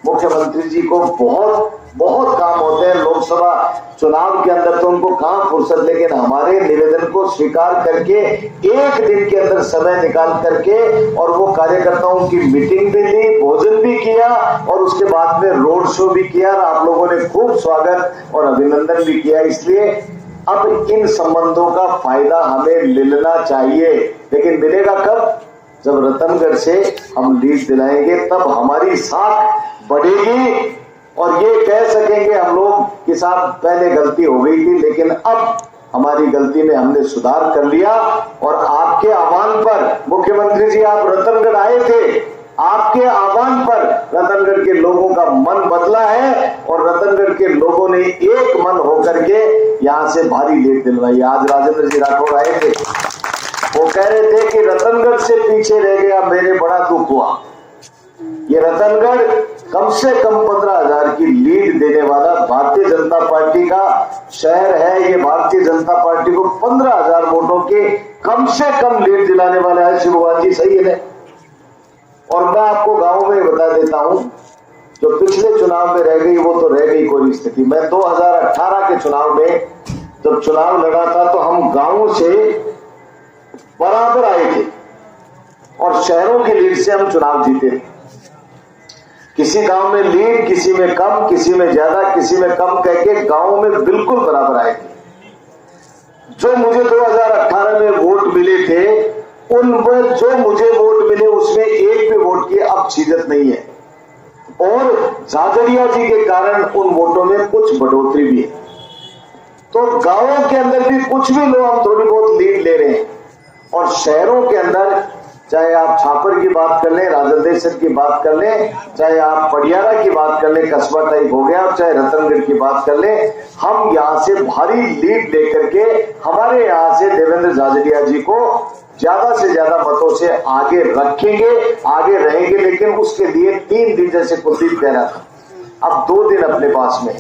मुख्यमंत्री जी को बहुत बहुत काम होते हैं। लोकसभा चुनाव के अंदर तो उनको कहां फुर्सत, लेकिन हमारे निवेदन को स्वीकार करके एक दिन के अंदर समय निकाल करके और वो कार्यकर्ताओं की मीटिंग भी ली, भोजन भी किया और उसके बाद में रोड शो भी किया और आप लोगों ने खूब स्वागत और अभिनंदन भी किया। इसलिए अब इन संबंधों का फायदा हमें मिलना चाहिए, लेकिन मिलेगा कब? जब रतनगढ़ से हम लीड दिलाएंगे तब हमारी साख बढ़ेगी और ये कह सकेंगे हम लोग कि साहब पहले गलती हो गई थी लेकिन अब हमारी गलती में हमने सुधार कर लिया। और आपके आह्वान पर मुख्यमंत्री जी आप रतनगढ़ आए थे, आपके आह्वान पर रतनगढ़ के लोगों का मन बदला है और रतनगढ़ के लोगों ने एक मन होकर के यहाँ से भारी लीड दिलवाई। आज राजेंद्र जी राठौर आए थे, वो कह रहे थे कि रतनगढ़ से पीछे रह गया, मेरे बड़ा दुख हुआ। ये रतनगढ़ कम से कम 15,000 की लीड देने वाला भारतीय जनता पार्टी का शहर है। ये भारतीय जनता पार्टी को 15,000 वोटों के कम से कम लीड दिलाने वाला है। शिवकुमार जी सही है। और मैं आपको गांव में बता देता हूं, जो पिछले चुनाव में रह गई वो तो रह गई कोई स्थिति। मैं 2018 के चुनाव में जब चुनाव लड़ा था तो हम गांवों से बराबर आए थे और शहरों की लीड से हम चुनाव जीते थे। किसी गांव में लीड, किसी में कम, किसी में ज्यादा, किसी में कम कह के गांव में बिल्कुल बराबर आए थे। जो मुझे 2018 में वोट मिले थे उनमें जो मुझे वोट मिले उसमें एक भी वोट की अब चीजत नहीं है और झाझड़िया जी के कारण उन वोटों में कुछ बढ़ोतरी भी है। तो गांवों के अंदर भी कुछ भी लोग हम थोड़ी बहुत लीड ले रहे हैं और शहरों के अंदर चाहे आप छापर की बात कर लें, राजदेश्वर की बात कर लें, चाहे आप पडियारा की बात कर लें, कस्बा टाइप हो गया, और चाहे रतनगढ़ की बात कर लें, हम यहाँ से भारी लीड लेकर के हमारे यहाँ से देवेंद्र झाझड़िया जी को ज्यादा से ज्यादा मतों से आगे रखेंगे, आगे रहेंगे। लेकिन उसके लिए 3 दिन, जैसे कुलदीप कह रहा था, अब 2 दिन अपने पास में,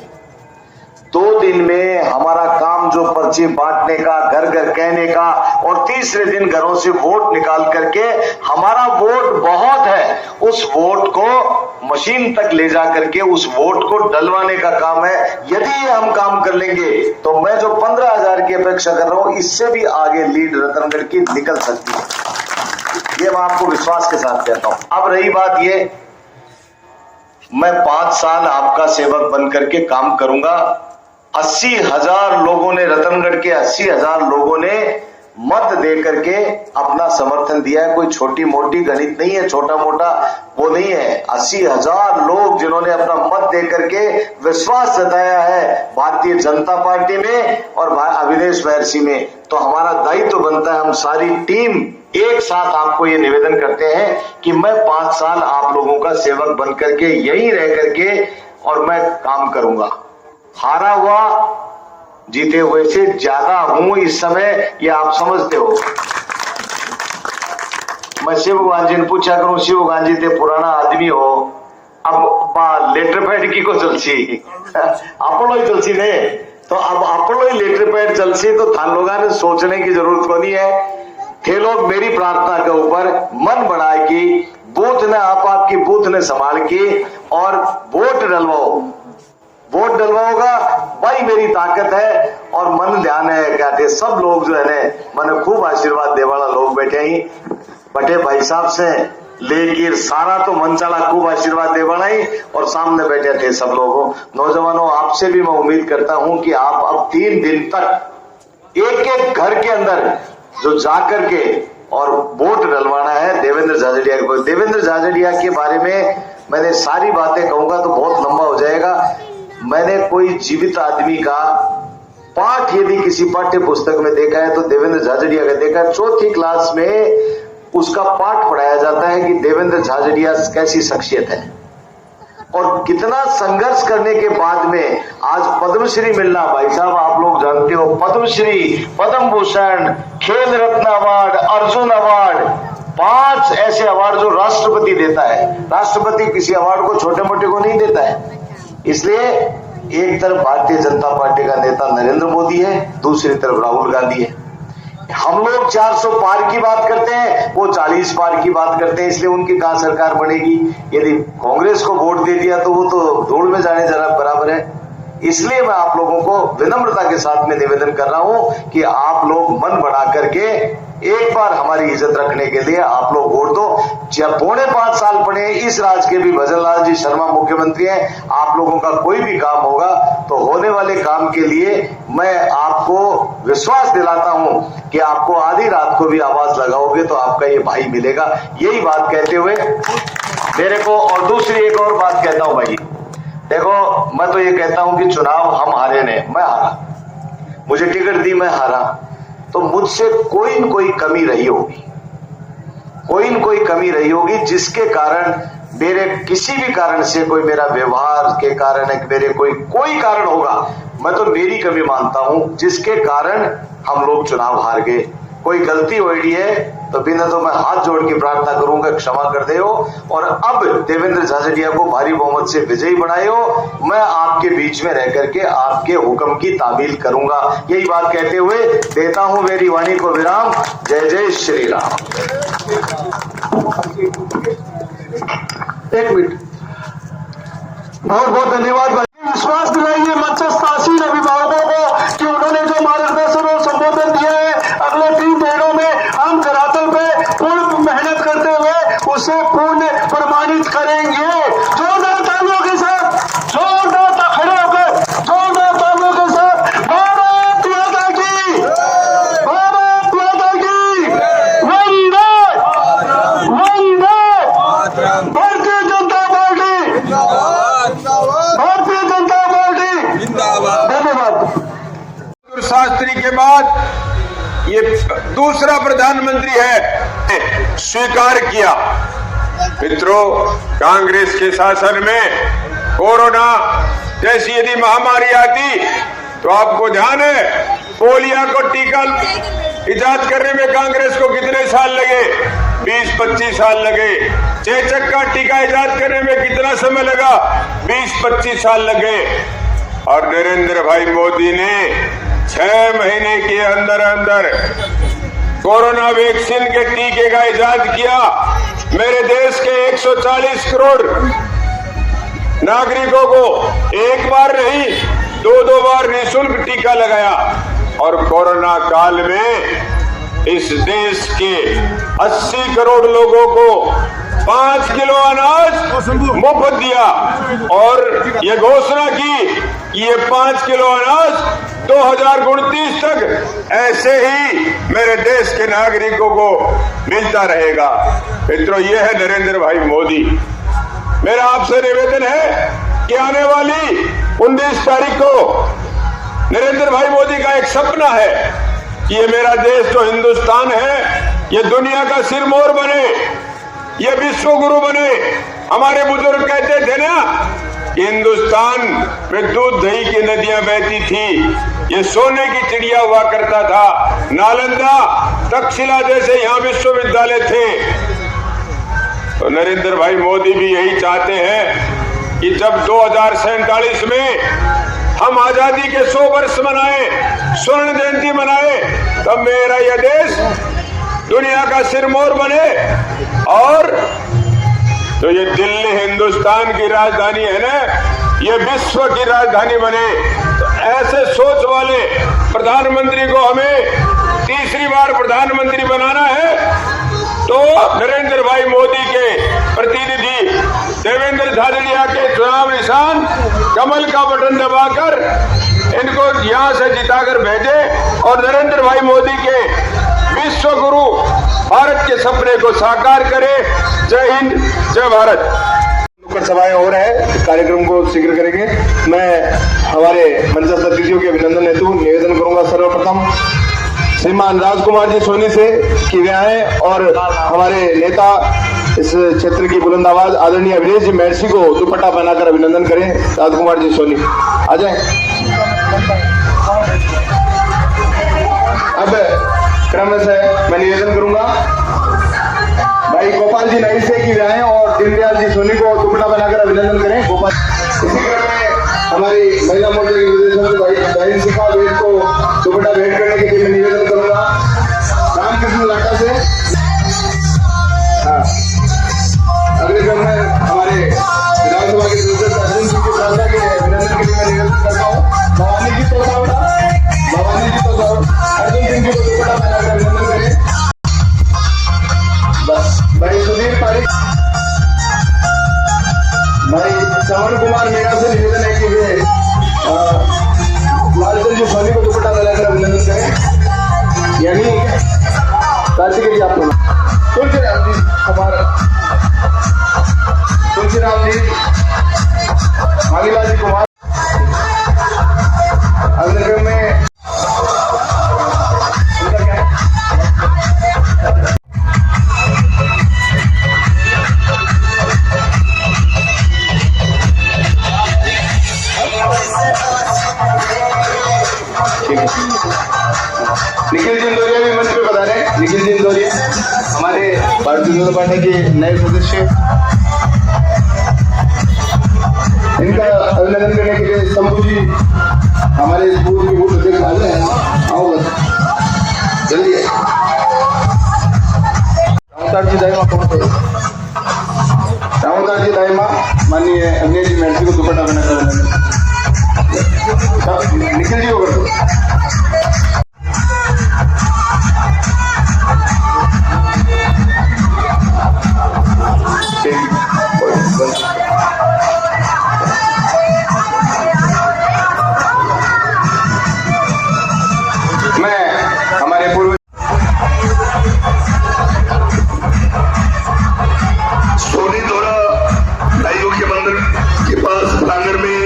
2 दिन में हमारा काम जो पर्ची बांटने का, घर घर कहने का और तीसरे दिन घरों से वोट निकाल करके हमारा वोट बहुत है, उस वोट को मशीन तक ले जा करके उस वोट को डलवाने का काम है। यदि ये हम काम कर लेंगे तो मैं जो 15,000 की अपेक्षा कर रहा हूं इससे भी आगे लीड रतनगढ़ की निकल सकती है। ये मैं आपको विश्वास के साथ कहता हूं। अब रही बात ये, मैं 5 साल आपका सेवक बन करके काम करूंगा। 80,000 लोगों ने, रतनगढ़ के 80,000 लोगों ने मत दे करके अपना समर्थन दिया है। कोई छोटी मोटी गणित नहीं है, छोटा मोटा वो नहीं है। 80,000 लोग जिन्होंने अपना मत दे करके विश्वास जताया है भारतीय जनता पार्टी में और अविनेश महर्षि में, तो हमारा दायित्व बनता है, हम सारी टीम एक साथ आपको ये निवेदन करते हैं कि मैं 5 साल आप लोगों का सेवक बन करके यहीं रह करके और मैं काम करूंगा। हारा हुआ जीते हुए से ज्यादा हूं इस समय, ये आप समझते हो। मैं शिव गांधी ने पूछा करूं, शिव गांधी ते पुराना आदमी हो, अब लेटर पैड की को चलसी अपनो ही चलसी ने, तो अब अपनो ही लेटर पैड चलसी तो थान लोगों ने सोचने की जरूरत को नहीं है। थे लोग मेरी प्रार्थना के ऊपर मन बढ़ाए कि बूथ ने आपकी बूथ ने संभाल के और वोट डलवाओ, वोट डलवाओगा भाई, मेरी ताकत है और मन ध्यान है। क्या थे सब लोग जो है ना मैंने खूब आशीर्वाद दे वाला लोग बैठे ही, बटे भाई साहब से लेकर सारा तो मन चला खूब आशीर्वाद दे वाला ही और सामने बैठे थे सब लोगों। नौजवानों, आपसे भी मैं उम्मीद करता हूं कि आप अब 3 दिन तक एक एक घर के अंदर जो जाकर के और वोट डलवाना है देवेंद्र झाझड़िया को। देवेंद्र झाझड़िया के बारे में मैंने सारी बातें कहूंगा तो बहुत लंबा हो जाएगा। मैंने कोई जीवित आदमी का पाठ यदि किसी पाठ्य पुस्तक में देखा है तो देवेंद्र झाझड़िया का देखा है। चौथी क्लास में उसका पाठ पढ़ाया जाता है कि देवेंद्र झाझड़िया कैसी शख्सियत है और कितना संघर्ष करने के बाद में आज पद्मश्री मिलना। भाई साहब आप लोग जानते हो पद्मश्री, पद्म भूषण, खेल रत्न अवार्ड, अर्जुन अवार्ड, 5 ऐसे अवार्ड जो राष्ट्रपति देता है। राष्ट्रपति किसी अवार्ड को छोटे मोटे को नहीं देता है। इसलिए एक तरफ भारतीय जनता पार्टी का नेता नरेंद्र मोदी है, दूसरी तरफ राहुल गांधी है। हम लोग 400 पार की बात करते हैं, वो 40 पार की बात करते हैं, इसलिए उनकी कहां सरकार बनेगी। यदि कांग्रेस को वोट दे दिया तो वो तो धूल में जाने जरा बराबर है। इसलिए मैं आप लोगों को विनम्रता के साथ में निवेदन कर रहा हूं कि आप लोग मन बना करके एक बार हमारी इज्जत रखने के लिए आप लोग वोट दो। 4.5 साल पड़े इस राज्य के भी भजन लाल जी शर्मा मुख्यमंत्री हैं। आप लोगों का कोई भी काम होगा तो होने वाले काम के लिए मैं आपको विश्वास दिलाता हूं कि आपको आधी रात को भी आवाज लगाओगे तो आपका ये भाई मिलेगा। यही बात कहते हुए मेरे को और दूसरी एक और बात कहता हूं भाई, देखो मैं तो ये कहता हूं कि चुनाव हम हारे ने, मैं हारा, मुझे टिकट दी, मैं हारा, तो मुझसे कोई न कोई कमी रही होगी, कोई न कोई कमी रही होगी जिसके कारण मेरे किसी भी कारण से कोई मेरा व्यवहार के कारण है, मेरे कोई कारण होगा, मैं तो मेरी कमी मानता हूं जिसके कारण हम लोग चुनाव हार गए। कोई गलती हो रही है तो बिना तो मैं हाथ जोड़ के प्रार्थना करूंगा क्षमा कर दे हो और अब देवेंद्र झाझड़िया को भारी बहुमत से विजयी बनाए हो। मैं आपके बीच में रह करके आपके हुक्म की तामील करूंगा। यही बात कहते हुए देता हूं मेरी वाणी को विराम। जय जय श्री राम। 1 मिनट। बहुत बहुत धन्यवाद भाई। विश्वास दिलाइए मंचस्थ आसीन अभिभावकों को कि उन्होंने जो मार्गदर्शन और संबोधन दिया है अगले 3 महीनों में हम धरातल पे पूर्ण मेहनत करते हुए उसे पूर्ण प्रमाणित करेंगे। जोरदार तालियों के साथ, जोरदार खड़े होकर जोरदार तालियों के साथ भारत माता की, भारत माता की, वंदे वंदे भारतीय जनता पार्टी, भारतीय जनता पार्टी धन्यवाद। शास्त्री के बाद ये दूसरा प्रधानमंत्री है स्वीकार किया। मित्रों, कांग्रेस के शासन में कोरोना जैसी यदि महामारी आती तो आपको ध्यान है पोलियो को टीका इजाद करने में कांग्रेस को कितने साल लगे? 20-25 साल लगे। चेचक का टीका इजाद करने में कितना समय लगा? 20-25 साल लगे। और नरेंद्र भाई मोदी ने 6 महीने के अंदर अंदर कोरोना वैक्सीन के टीके का इजाद किया। मेरे देश के 140 करोड़ नागरिकों को एक बार नहीं 2 बार निःशुल्क टीका लगाया और कोरोना काल में इस देश के 80 करोड़ लोगों को 5 किलो अनाज मुफ्त दिया और ये घोषणा की कि ये 5 किलो अनाज 2029 तक ऐसे ही मेरे देश के नागरिकों को मिलता रहेगा। मित्रों, ये है नरेंद्र भाई मोदी। मेरा आपसे निवेदन है कि आने वाली 19 तारीख को नरेंद्र भाई मोदी का एक सपना है कि ये मेरा देश जो हिंदुस्तान है ये दुनिया का सिरमौर बने, ये विश्व गुरु बने। हमारे बुजुर्ग कहते थे ना कि हिंदुस्तान में दूध दही की नदियां बहती थी, ये सोने की चिड़िया हुआ करता था। नालंदा, तक्षशिला जैसे यहाँ विश्वविद्यालय थे। तो नरेंद्र भाई मोदी भी यही चाहते हैं कि जब 2047 में हम आजादी के 100 वर्ष मनाए, स्वर्ण जयंती मनाए, तब मेरा यह देश दुनिया का सिरमौर बने और तो ये दिल्ली हिंदुस्तान की राजधानी है ना, ये विश्व की राजधानी बने। तो ऐसे सोच वाले प्रधानमंत्री को हमें तीसरी बार प्रधानमंत्री बनाना है तो नरेंद्र भाई मोदी के प्रतिनिधि देवेंद्र झाझड़िया के चुनाव निशान कमल का बटन दबाकर इनको यहां से जिताकर भेजे और नरेंद्र भाई मोदी के विश्व गुरु भारत के सपने को साकार करे। जय हिंद, जय भारत। पर सभाएं हो रहे हैं, कार्यक्रम को शीघ्र करेंगे। मैं हमारे मंचस्थ अतिथियों के अभिनंदन हेतु निवेदन करूंगा सर्वप्रथम श्रीमान राजकुमार जी सोनी से कि वे आए और हमारे नेता इस क्षेत्र की बुलंद आवाज आदरणीय अभिनेश जी महर्षि को दुपट्टा पहनाकर अभिनंदन करें। राजकुमार जी सोनी आ जाए। अब क्रम से मैं निवेदन करूंगा भाई गोपाल जी नई से कि वे आए और दीनदयाल जी सोनी को दुपट्टा बनाकर अभिनंदन करें। गोपाल इसी क्रम में हमारी महिला मोर्चा के निर्देशक भाई बहन शिखा वेद को दुपट्टा भेंट करने के लिए मैं निवेदन करूंगा रामकृष्ण लाटा से। हाँ, अगले क्रम में हमारे विधानसभा के सदस्य अर्जुन सिंह की प्रार्थना के अभिनंदन के लिए मैं निवेदन करता हूँ भवानी जी तो अर्जुन सिंह जी को दुपट्टा बनाकर अभिनंदन करें। भाई सुधीर पारिक भाई श्रवण कुमार मीणा से निवेदन है कि वे लालचंद जी सोनी को दुपट्टा लगाकर अभिनंदन करें। यानी कार्तिक जी आप तुलसीराम जी हमारा तुलसीराम जी मांगीलाल जी कुमार अग्रक्रम में उनका क्या निखिल जी इंदौरिया भी मंच पे बता रहे हैं। निखिल जी इंदौरिया हमारे भारतीय जनता पार्टी के नए सदस्य, इनका अभिनंदन करने के लिए शंभू जी हमारे पूर्व के बूथ अध्यक्ष हाजिर हैं। आओ बस जल्दी रामतार जी दाइमा कौन थे? रामतार जी दाइमा माननीय अभिनेश जी महर्षि को दुपट्टा बनाकर निखिल जी को कर दो। मैं हमारे पूर्व सोनी द्वारा नाइयों के मंदिर के पास प्रांगण में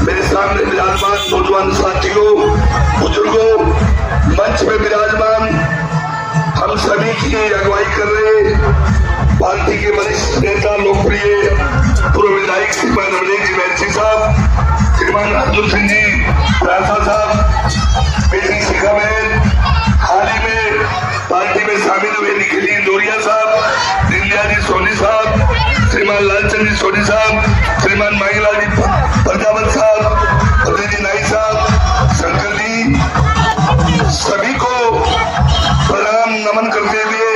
मेरे सामने विराजमान नौजवान साथियों, बुजुर्गों, मंच में विराजमान हम सभी की अगुवाई कर रहे पार्टी के वरिष्ठ नेता लोकप्रिय पूर्व विधायक श्रीमान अभिनेश जी महर्षि साहब, श्रीमान अर्जुन सिंह जी राठा साहब, बेटी शिखा बहन, हाल ही में पार्टी में शामिल हुए निखिल इंदौरिया साहब, दीनदयाल जी सोनी साहब, श्रीमान लालचंद जी सोनी साहब, श्रीमान मांगीलाल जी प्रजापत साहब, उदय जी नाई साहब, शंकर जी, सभी को प्रणाम नमन करते हुए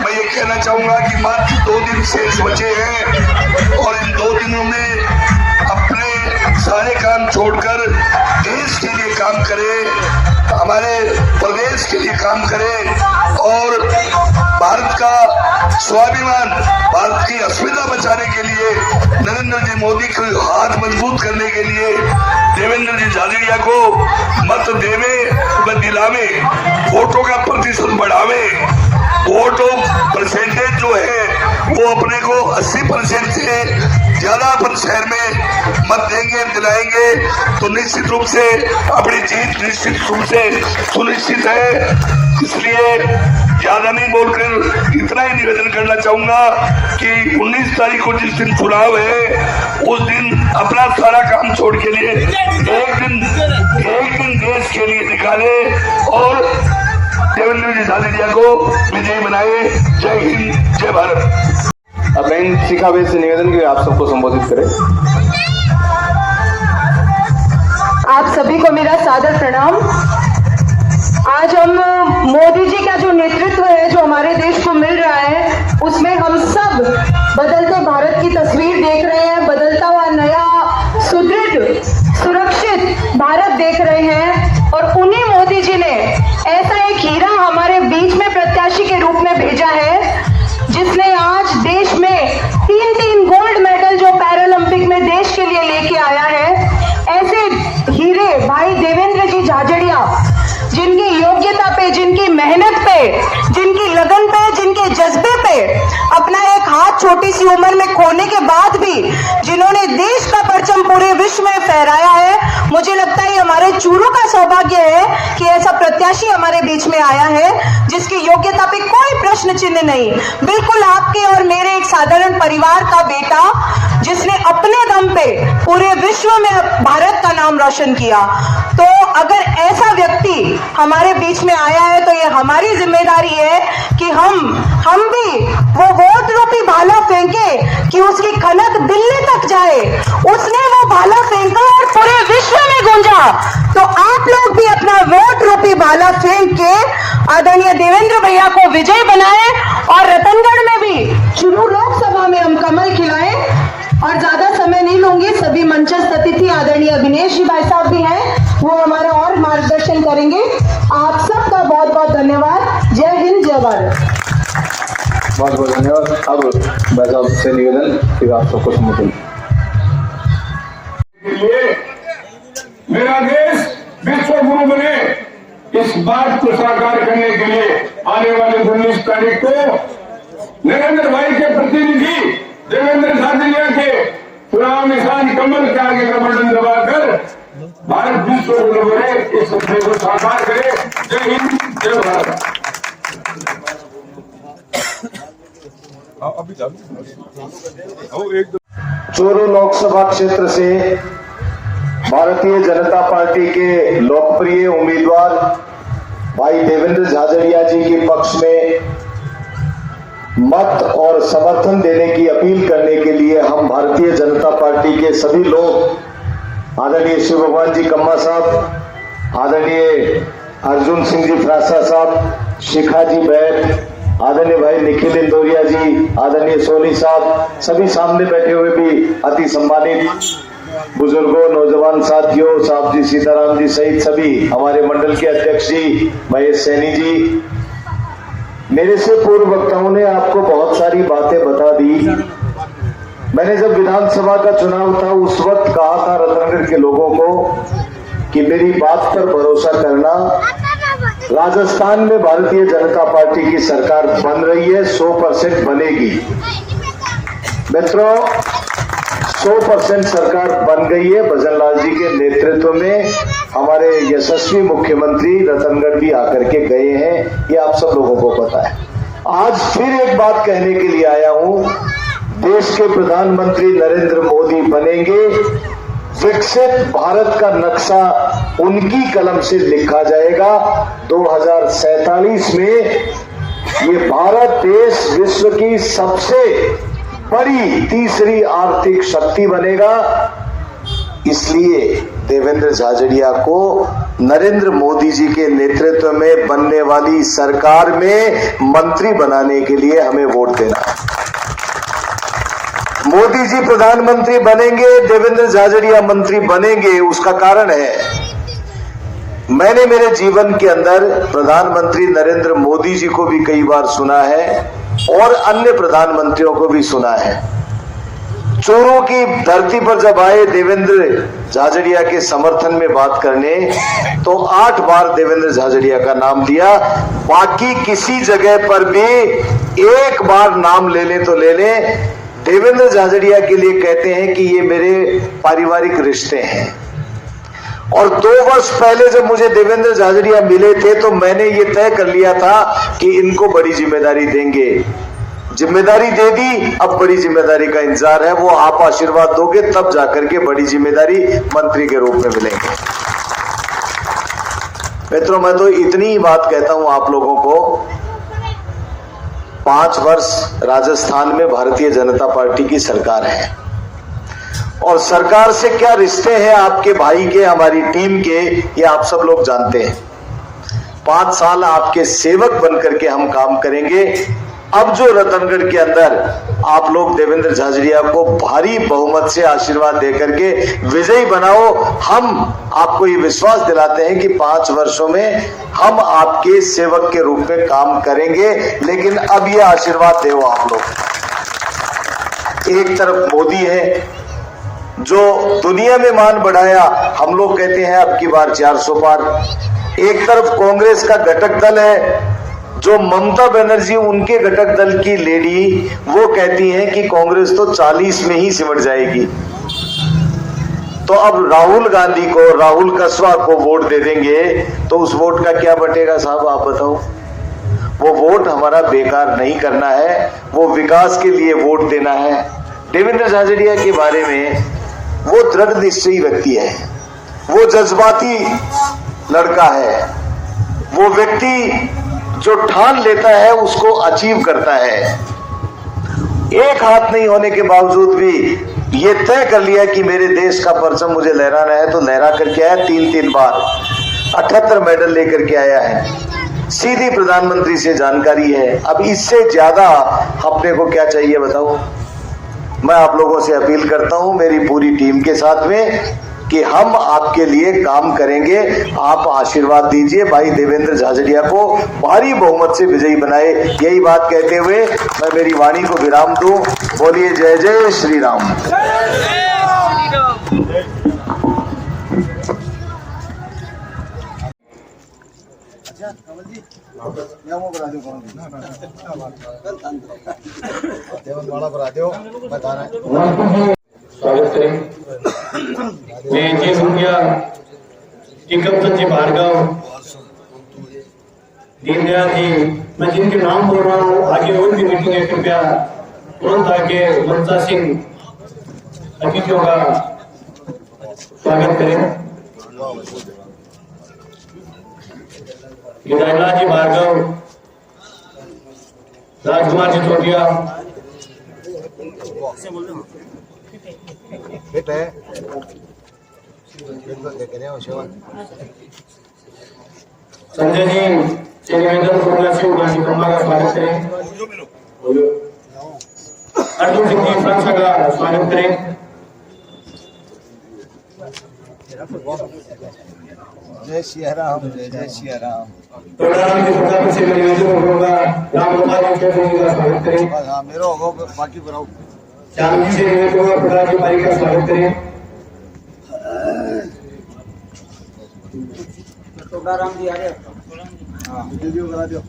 मैं ये कहना चाहूंगा कि मात्र 2 दिन शेष बचे हैं और इन 2 दिनों में अपने सारे काम छोड़कर देश के लिए काम करें, हमारे प्रदेश के लिए काम करें और भारत का स्वाभिमान, भारत की अस्मिता बचाने के लिए, नरेंद्र जी मोदी को हाथ मजबूत करने के लिए देवेंद्र जी झाझड़िया को मत देवे व दिलावे, वोटों का प्रतिशत बढ़ावे, वोटों परसेंटेज जो है वो अपने को 80% से ज्यादा अपन शहर में मत देंगे, दिलाएंगे तो निश्चित रूप से अपनी जीत निश्चित रूप से सुनिश्चित है। इसलिए ज्यादा नहीं बोलकर इतना ही निवेदन करना चाहूंगा कि 19 तारीख को जिस दिन चुनाव है उस दिन अपना सारा काम छोड़ के लिए एक दिन देश के लिए निकाले और देवेंद्र जी झाझड़िया को विजयी बनाए। जय हिंद, जय भारत। अब बहन शिखा वेद से निवेदन कि आप सबको संबोधित करें। आप सभी को मेरा सादर प्रणाम। आज हम मोदी जी का जो नेतृत्व है जो हमारे देश को मिल रहा है उसमें हम सब बदलते भारत की तस्वीर देख रहे हैं, बदलता हुआ नया सुदृढ़ सुरक्षित भारत देख रहे हैं और उन्हीं मोदी जी ने ऐसा एक हीरा हमारे बीच में प्रत्याशी के रूप में भेजा है जिसने आज देश में 3 गोल्ड मेडल जो पैरालंपिक में देश के लिए लेके आया है। ऐसे हीरे भाई देवेंद्र जी झाझड़िया जिनकी योग्यता पे, जिनकी मेहनत पे, जिनकी लगन पे, जिनके जज्बे पे अपना एक हाथ छोटी सी उम्र में खोने के बाद भी जिन्होंने देश का परचम पूरे विश्व में फहराया है, मुझे लगता है हमारे चूरू का सौभाग्य है कि ऐसा प्रत्याशी हमारे बीच में आया है जिसकी योग्यता पे कोई प्रश्न चिन्ह नहीं, बिल्कुल आपके और मेरे एक साधारण परिवार का बेटा जिसने अपने दम पे पूरे विश्व में भारत का नाम रोशन किया। तो अगर ऐसा व्यक्ति हमारे बीच में आया है तो ये हमारी जिम्मेदारी है कि हम भी वो वोट रूपी भाला फेंके कि उसकी खनक दिल्ली तक जाए। उसने वो भाला फेंका और पूरे विश्व में गूंजा। तो आप लोग भी अपना वोट रूपी भाला फेंक के आदरणीय देवेंद्र भैया को विजय बनाए और रतनगढ़ में भी चुरू लोकसभा में हम कमल खिलाएं। और ज्यादा समय नहीं लूंगी, सभी मंचस्थ अतिथि आदरणीय अभिनेश जी भाई साहब भी हैं, वो हमारा और मार्गदर्शन करेंगे। आप सबका बहुत बहुत धन्यवाद। जय हिंद, जय भारत। बहुत बहुत धन्यवाद। अब भाई साहब से निवेदन कि आप सबको संबोधन मेरा देश विश्व गुरु बने, इस बात को साकार करने के लिए आने वाले 19 तारीख को नरेंद्र भाई के प्रतिनिधि देवेंद्र झाझड़िया के चुनाव निशान कमल के आगे का बटन दबाकर भारत विश्व गुरु बने, इस सपने को साकार करे। जय हिंद, जय भारत। चूरू लोकसभा क्षेत्र से भारतीय जनता पार्टी के लोकप्रिय उम्मीदवार भाई देवेंद्र झाझड़िया जी के पक्ष में मत और समर्थन देने की अपील करने के लिए हम भारतीय जनता पार्टी के सभी लोग, आदरणीय शिव भगवान जी कम्मा साहब, आदरणीय अर्जुन सिंह जी फ्रासा साहब, शिखा जी बैठ, आदरणीय भाई निखिल इंदौरिया जी, आदरणीय सोनी साहब, सभी सामने बैठे हुए भी अति सम्मानित बुजुर्गों, नौजवान साथियों, साहब जी, सीताराम जी सहित सभी हमारे मंडल के अध्यक्ष जी महेश सैनी जी, मेरे से पूर्व वक्ताओं ने आपको बहुत सारी बातें बता दी। मैंने जब विधानसभा का चुनाव था उस वक्त कहा था रतनगढ़ के लोगों को कि मेरी बात पर भरोसा करना, राजस्थान में भारतीय जनता पार्टी की सरकार बन रही है, 100% बनेगी। मित्रों, 100% सरकार बन गई है। भजनलाल जी के नेतृत्व में हमारे यशस्वी मुख्यमंत्री रतनगढ़ भी आकर के गए हैं, ये आप सब लोगों को पता है। आज फिर एक बात कहने के लिए आया हूं, देश के प्रधानमंत्री नरेंद्र मोदी बनेंगे, विकसित भारत का नक्शा उनकी कलम से लिखा जाएगा। 2047 में ये भारत देश विश्व की सबसे बड़ी तीसरी आर्थिक शक्ति बनेगा। इसलिए देवेंद्र झाझड़िया को नरेंद्र मोदी जी के नेतृत्व में बनने वाली सरकार में मंत्री बनाने के लिए हमें वोट देना है। मोदी जी प्रधानमंत्री बनेंगे, देवेंद्र झाझड़िया मंत्री बनेंगे, उसका कारण है मैंने मेरे जीवन के अंदर प्रधानमंत्री नरेंद्र मोदी जी को भी कई बार सुना है और अन्य प्रधानमंत्रियों को भी सुना है। चूरू की धरती पर जब आए देवेंद्र झाझड़िया के समर्थन में बात करने, तो 8 बार देवेंद्र झाझड़िया का नाम लिया। बाकी किसी जगह पर भी एक बार नाम ले ले तो ले ले। देवेंद्र झाझड़िया के लिए कहते हैं कि ये मेरे पारिवारिक रिश्ते हैं। और 2 वर्ष पहले जब मुझे देवेंद्र झाझड़िया मिले थे तो मैंने ये तय कर लिया था कि इनको बड़ी जिम्मेदारी देंगे। जिम्मेदारी दे दी, अब बड़ी जिम्मेदारी का इंतजार है। वो आप आशीर्वाद दोगे तब जाकर के बड़ी जिम्मेदारी मंत्री के रूप में मिलेंगे। मित्रों, मैं तो इतनी ही बात कहता हूं आप लोगों को, 5 वर्ष राजस्थान में भारतीय जनता पार्टी की सरकार है और सरकार से क्या रिश्ते हैं आपके भाई के, हमारी टीम के, ये आप सब लोग जानते हैं। 5 साल आपके सेवक बनकर के हम काम करेंगे। अब जो रतनगढ़ के अंदर आप लोग देवेंद्र झाझड़िया को भारी बहुमत से आशीर्वाद देकर के विजयी बनाओ, हम आपको ये विश्वास दिलाते हैं कि 5 वर्षों में हम आपके सेवक के रूप में काम करेंगे। लेकिन अब ये आशीर्वाद दो आप लोग। एक तरफ मोदी है जो दुनिया में मान बढ़ाया, हम लोग कहते हैं अब की बार 400 पार। एक तरफ कांग्रेस का घटक दल है जो ममता बनर्जी उनके घटक दल की लेडी वो कहती हैं कि कांग्रेस तो 40 में ही सिमट जाएगी। तो अब राहुल गांधी को, राहुल कसवा को वोट दे देंगे तो उस वोट का क्या बटेगा साहब, आप बताओ। वो वोट हमारा बेकार नहीं करना है, वो विकास के लिए वोट देना है। देवेंद्र झाझड़िया के बारे में, वो दृढ़ निश्चयी व्यक्ति है, वो जज्बाती लड़का है, वो व्यक्ति जो ठान लेता है उसको अचीव करता है। एक हाथ नहीं होने के बावजूद भी ये तय कर लिया कि मेरे देश का परचम मुझे लहराना है, तो लहरा करके आया। 3 बार 78 मेडल लेकर के आया है। सीधी प्रधानमंत्री से जानकारी है। अब इससे ज्यादा अपने को क्या चाहिए बताओ। मैं आप लोगों से अपील करता हूं मेरी पूरी टीम के साथ में कि हम आपके लिए काम करेंगे। आप आशीर्वाद दीजिए, भाई देवेंद्र झाझड़िया को भारी बहुमत से विजयी बनाए। यही बात कहते हुए मैं मेरी वाणी को विराम दूं। बोलिए जय जय श्री राम। स्वागत करें। मैं जय भूमिया टिकमचंद जी भार्गव, दीनदयाल जी, मैं जिनके नाम बोल रहा हूँ आगे और भी मीटिंग है, कृपया तुरंत आके ममता सिंह अतिथियों का स्वागत करें। गिरिराज जी भार्गव, राजकुमार जी चौटिया, संजय जी से निवेदन करूंगा से उनकी कम्मा का स्वागत करें। अर्जुन सिंह जी फ्रांस का स्वागत करें। जय श्री राम, जय जय श्री राम। प्रधान की सरकार से निवेदन करूंगा राम गोपाल जी का स्वागत करें। हाँ मेरा होगा, बाकी बनाओ। चांद जी से निवेदन करूंगा प्रधान जी पारी का स्वागत करें। राम जी आ रहे हाँ वीडियो बना दियो।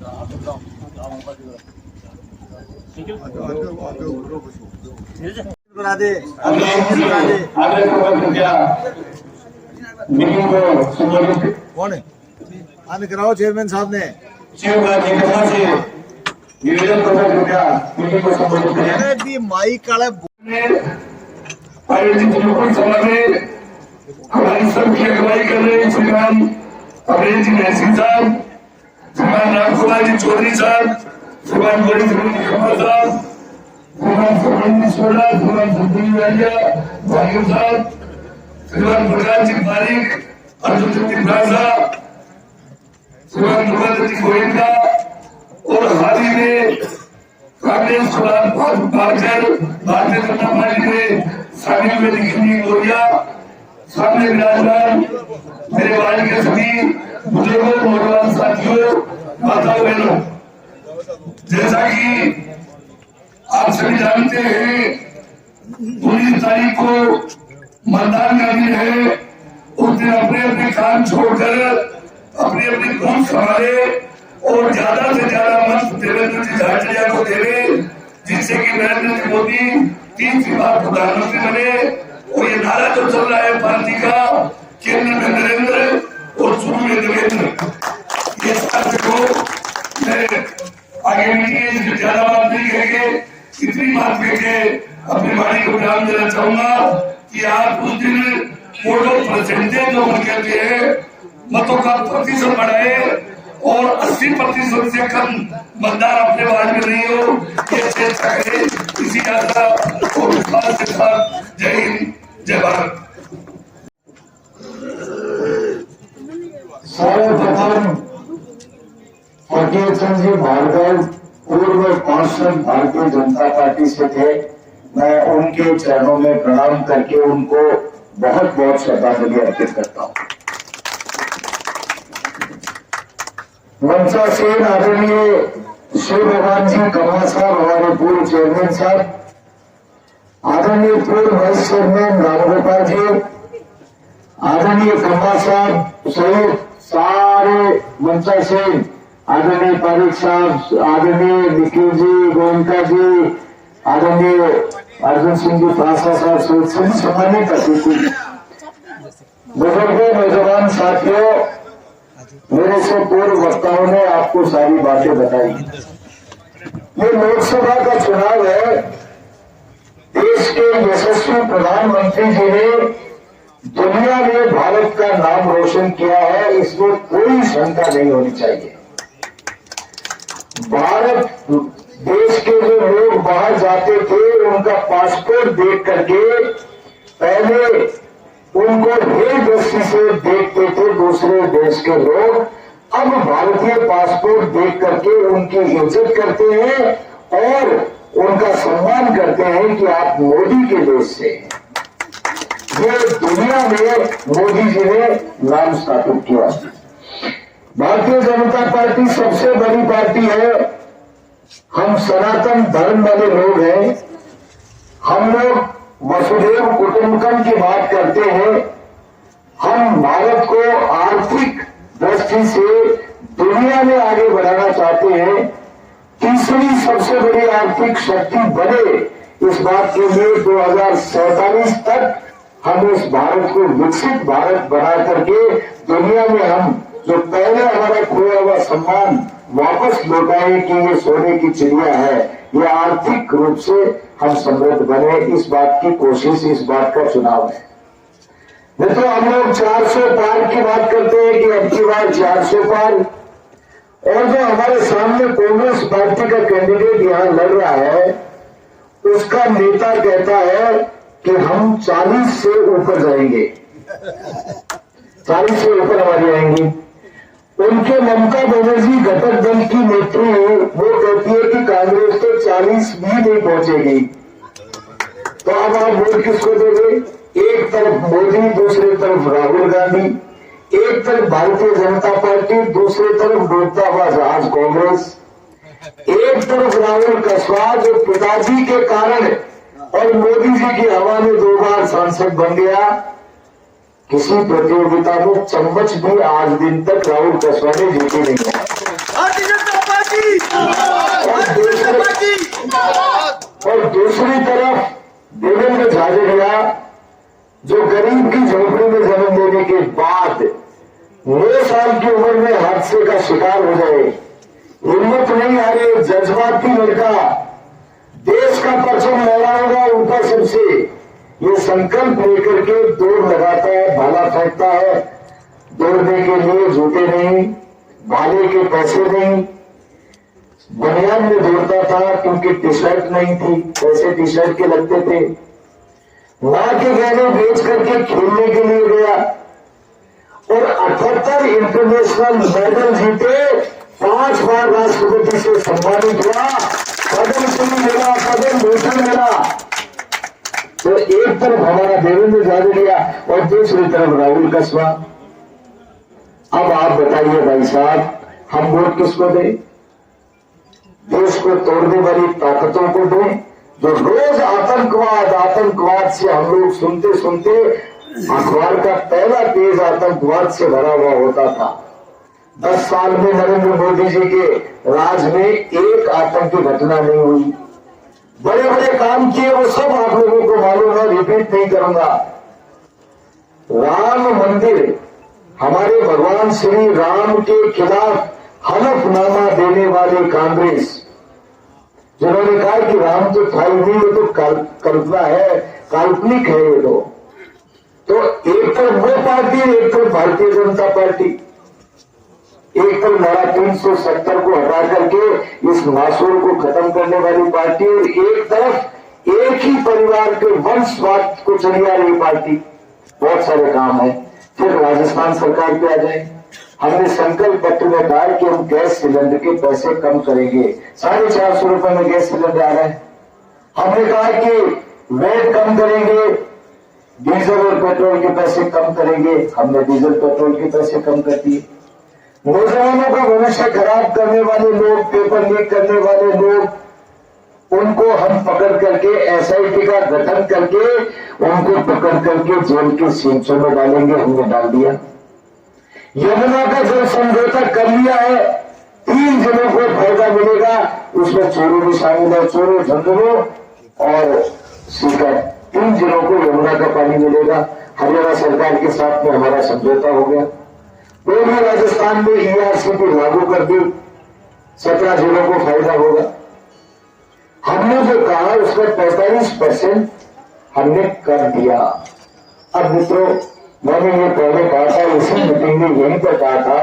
बना दे मीटिंग को संबोधित कौन है आने कराओ चेयरमैन साहब ने निवेदन कृपया मीटिंग को संबोधित करें। भी माइक काला आयोजित लोकल सभा में हमारी सबकी अगुवाई कर रहे श्रीमान अमरेश जी महसी साहब, श्रीमान रामकुमार जी चौधरी साहब, श्रीमान गणेश जी खम्मा साहब, श्रीमान सुरेंद्र सोला, श्रीमान संजीव राजा भाइयों साहब, श्रीमान प्रकाश जी पारिक, अर्जुन सिंह राजा, श्रीमान दुर्गा जी गोयनका और हाल ही में कांग्रेस भारतीय जनता पार्टी में शामिल हुए निखिल गोरिया, सामने विराजमान मेरे वार्ड के सभी बुजुर्गों, नौजवान साथियों, माताओं बहनों, जैसा कि आप सभी जानते हैं 19 तारीख को मतदान का दिन है। उस दिन अपने अपने काम छोड़कर अपने अपने बूथ संभाले और ज्यादा से ज्यादा मत देवेंद्र जी झाझड़िया को देवे, जिससे कि नरेंद्र जी मोदी 3 बार प्रधानमंत्री बने। और ये नारा जो चल रहा है पार्टी का, केंद्र में नरेंद्र और शुरू में देवेंद्र, ये साथ को मैं आगे मीटिंग ज्यादा बात नहीं करेंगे, इतनी बात करके अपनी वाणी को विराम देना चाहूंगा कि आप उस दिन वोटों परसेंटेज जो कहते हैं मतों का प्रतिशत बढ़ाए और 80% से कम मतदान अपने वार्ड में नहीं हो, ये चेष्टा करें। इसी आशा और विश्वास के साथ जय हिंद, जय भारत। सर्वप्रथम फकीर चंद जी भार्गव पूर्व पार्षद भारतीय जनता पार्टी से थे, मैं उनके चरणों में प्रणाम करके उनको बहुत बहुत श्रद्धांजलि अर्पित करता हूँ। मंचा से आदरणीय शिव भगवान जी कमा साहब, हमारे पूर्व चेयरमैन साहब, आदरणीय पूर्व वाइस चेयरमैन रामगोपाल जी, आदरणीय कमा साहब सहित सारे मंचा से आदरणीय पारिक साहब, आदरणीय निखिल जी, गोयनका जी, आदरणीय अर्जुन सिंह जी प्रासा साहब, सभी सम्मानित अतिथि, बुजुर्गों, नौजवान साथियों, मेरे से पूर्व वक्ताओं ने आपको सारी बातें बताई। ये लोकसभा का चुनाव है। देश के यशस्वी प्रधानमंत्री जी ने दुनिया में भारत का नाम रोशन किया है, इसमें कोई शंका नहीं होनी चाहिए। भारत देश के जो लोग बाहर जाते थे, उनका पासपोर्ट देख करके पहले उनको हेय दृष्टि से देखते थे दूसरे देश के लोग। अब भारतीय पासपोर्ट देख करके उनकी इज्जत करते हैं और उनका सम्मान करते हैं कि आप मोदी के देश से हैं। ये दुनिया में मोदी जी ने नाम स्थापित किया। भारतीय जनता पार्टी सबसे बड़ी पार्टी है। हम सनातन धर्म वाले लोग हैं। हम लोग वसुधैव कुटुंबकम की बात करते हैं। हम भारत को आर्थिक दृष्टि से दुनिया में आगे बढ़ाना चाहते हैं। तीसरी सबसे बड़ी आर्थिक शक्ति बने, इस बात के लिए 2047 तक हम इस भारत को विकसित भारत बना करके दुनिया में हम जो पहले हमारा खोया हुआ सम्मान वापस लौटाए कि ये सोने की चिड़िया है, ये आर्थिक रूप से हम समृद्ध बने, इस बात की कोशिश, इस बात का चुनाव है। मित्रों, हम लोग 400 पार की बात करते हैं कि अब की बार 400 पार, और जो हमारे सामने कांग्रेस पार्टी का कैंडिडेट यहां लड़ रहा है, उसका नेता कहता है कि हम 40 से ऊपर जाएंगे, 40 से ऊपर हमारी आएंगी। उनके ममता बनर्जी घटक दल की नेत्री वो कहती है कि कांग्रेस तो 40 भी नहीं पहुंचेगी। तो अब आप वोट किसको दोगे? एक तरफ मोदी, दूसरी तरफ राहुल गांधी, एक तरफ भारतीय जनता पार्टी, दूसरी तरफ डूबता जहाज कांग्रेस, एक तरफ राहुल कसवा जो पिताजी के कारण और मोदी जी की हवा में 2 बार सांसद बन गया। किसी प्रतियोगिता में चम्मच भी आज दिन तक राहुल कसवा ने जीती नहीं है। और दूसरी तरफ देवेंद्र झाझड़िया जो गरीब की झोपड़ी में जन्म लेने के बाद 9 साल की उम्र में हादसे का शिकार हो जाए, हिम्मत नहीं आ रही, जज्बाती लड़का, देश का परचम लहराएगा ऊपर सबसे, ये संकल्प लेकर के दौड़ लगाता है, भाला फेंकता है। दौड़ने के लिए जूते नहीं, भाले के पैसे नहीं, बनियान में दौड़ता था क्योंकि टी शर्ट नहीं थी, पैसे टी शर्ट के लगते थे। मां के गहने बेच करके खेलने के लिए गया और 78 इंटरनेशनल मेडल जीते, 5 बार राष्ट्रपति से सम्मानित हुआ, पद्म श्री मिला, पद्म भूषण मिला। तो एक तरफ हमारा देवेंद्र झाझड़िया और दूसरी तरफ राहुल कसवा। अब आप बताइए भाई साहब, हम वोट किसको दें? देश को तोड़ने वाली ताकतों को दें जो रोज आतंकवाद से हम लोग सुनते सुनते अखबार का पहला पेज आतंकवाद से भरा हुआ होता था। 10 साल में नरेंद्र मोदी जी के राज में एक आतंकी घटना नहीं हुई। बड़े बड़े काम किए वो सब आप लोगों को मालूम है, रिपीट नहीं करूंगा। राम मंदिर, हमारे भगवान श्री राम के खिलाफ हलफनामा देने वाले कांग्रेस, जिन्होंने कहा कि राम तो था ही नहीं, ये तो कल्पना है, काल्पनिक है ये तो एक तरफ वो पार्टी, एक तरफ भारतीय जनता पार्टी, एक तरफ धारा 370 को हटा करके इस मासूर को खत्म करने वाली पार्टी, और एक तरफ एक ही परिवार के वंशवाद को चली आ रही पार्टी। बहुत सारे काम है। फिर राजस्थान सरकार पे आ जाए। हमने संकल्प पत्र में कहा कि हम गैस सिलेंडर के पैसे कम करेंगे, 450 रुपए में गैस सिलेंडर आ रहा है। हमने कहा कि वैट कम करेंगे, डीजल और पेट्रोल के पैसे कम करेंगे, हमने डीजल पेट्रोल के पैसे कम कर दिए। नौजवानों का भविष्य खराब करने वाले लोग, पेपर लीक करने वाले लोग, उनको हम पकड़ करके एसआईटी का गठन करके उनको पकड़ करके जेल के सींचों में डालेंगे, हमने डाल दिया। यमुना का जल समझौता कर लिया है, 3 जिलों को फायदा मिलेगा, उसमें चोरू भी शामिल है, चोरू, झुंझुनू और सीकर, 3 जिलों को यमुना का पानी मिलेगा। हरियाणा सरकार के साथ में हमारा समझौता हो गया। वो भी राजस्थान में ERCP लागू कर दी, 17 जिलों को फायदा होगा। हमने जो कहा उसका 45% हमने कर दिया। अब मित्रों, मैंने ये पहले कहा था, इसी मीटिंग में यहीं पर कहा था,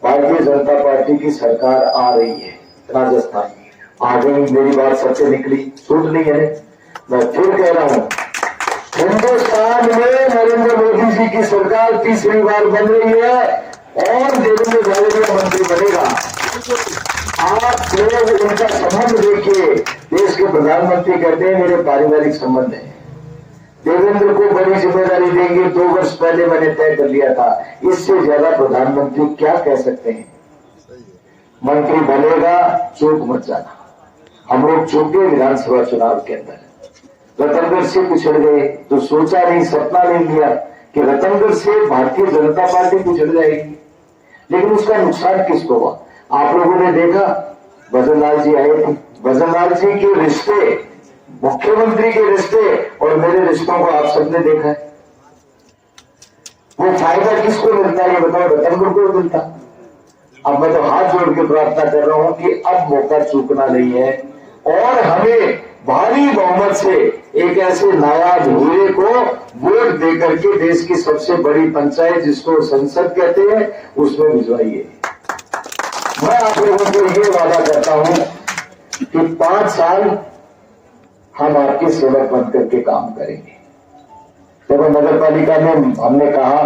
भारतीय जनता पार्टी की सरकार आ रही है राजस्थान में, आ गई, मेरी बात सबसे निकली, छूट नहीं है। मैं फिर कह रहा हूं, हिंदुस्तान में नरेंद्र मोदी जी की सरकार तीसरी बार बन रही है और देवेंद्र फडणवीस मंत्री बनेगा। आप लोग उनका संबंध देखिए, देश के प्रधानमंत्री कहते हैं मेरे पारिवारिक संबंध है। देवेंद्र को बड़ी जिम्मेदारी देंगे, 2 वर्ष पहले मैंने तय कर लिया था। इससे ज्यादा प्रधानमंत्री क्या कह सकते हैं? मंत्री बनेगा, चूक मत जाना। हम लोग चूके विधानसभा चुनाव के अंदर, रतनगढ़ से पिछड़ गए तो सोचा नहीं, सपना नहीं लिया कि रतनगढ़ से भारतीय जनता पार्टी पिछड़ जाएगी। लेकिन उसका नुकसान किसको हुआ? आप लोगों ने देखा, भजनलाल जी आए थे, भजनलाल जी के रिश्ते, मुख्यमंत्री के रिश्ते और मेरे रिश्तों को आप सबने देखा है। वो फायदा किसको मिलता है ये बताओ? रतनगढ़ को मिलता। अब मैं तो हाथ जोड़ के प्रार्थना कर रहा हूं कि अब मौका चूकना नहीं है और हमें भारी बहुमत से एक ऐसे नायाब हीरे को वोट देकर के देश की सबसे बड़ी पंचायत, जिसको संसद कहते हैं, उसमें भिजवाइए। मैं आप लोगों को ये वादा करता हूं कि 5 साल हम आपके सेवक बन करके काम करेंगे। देखो, नगर पालिका में हमने कहा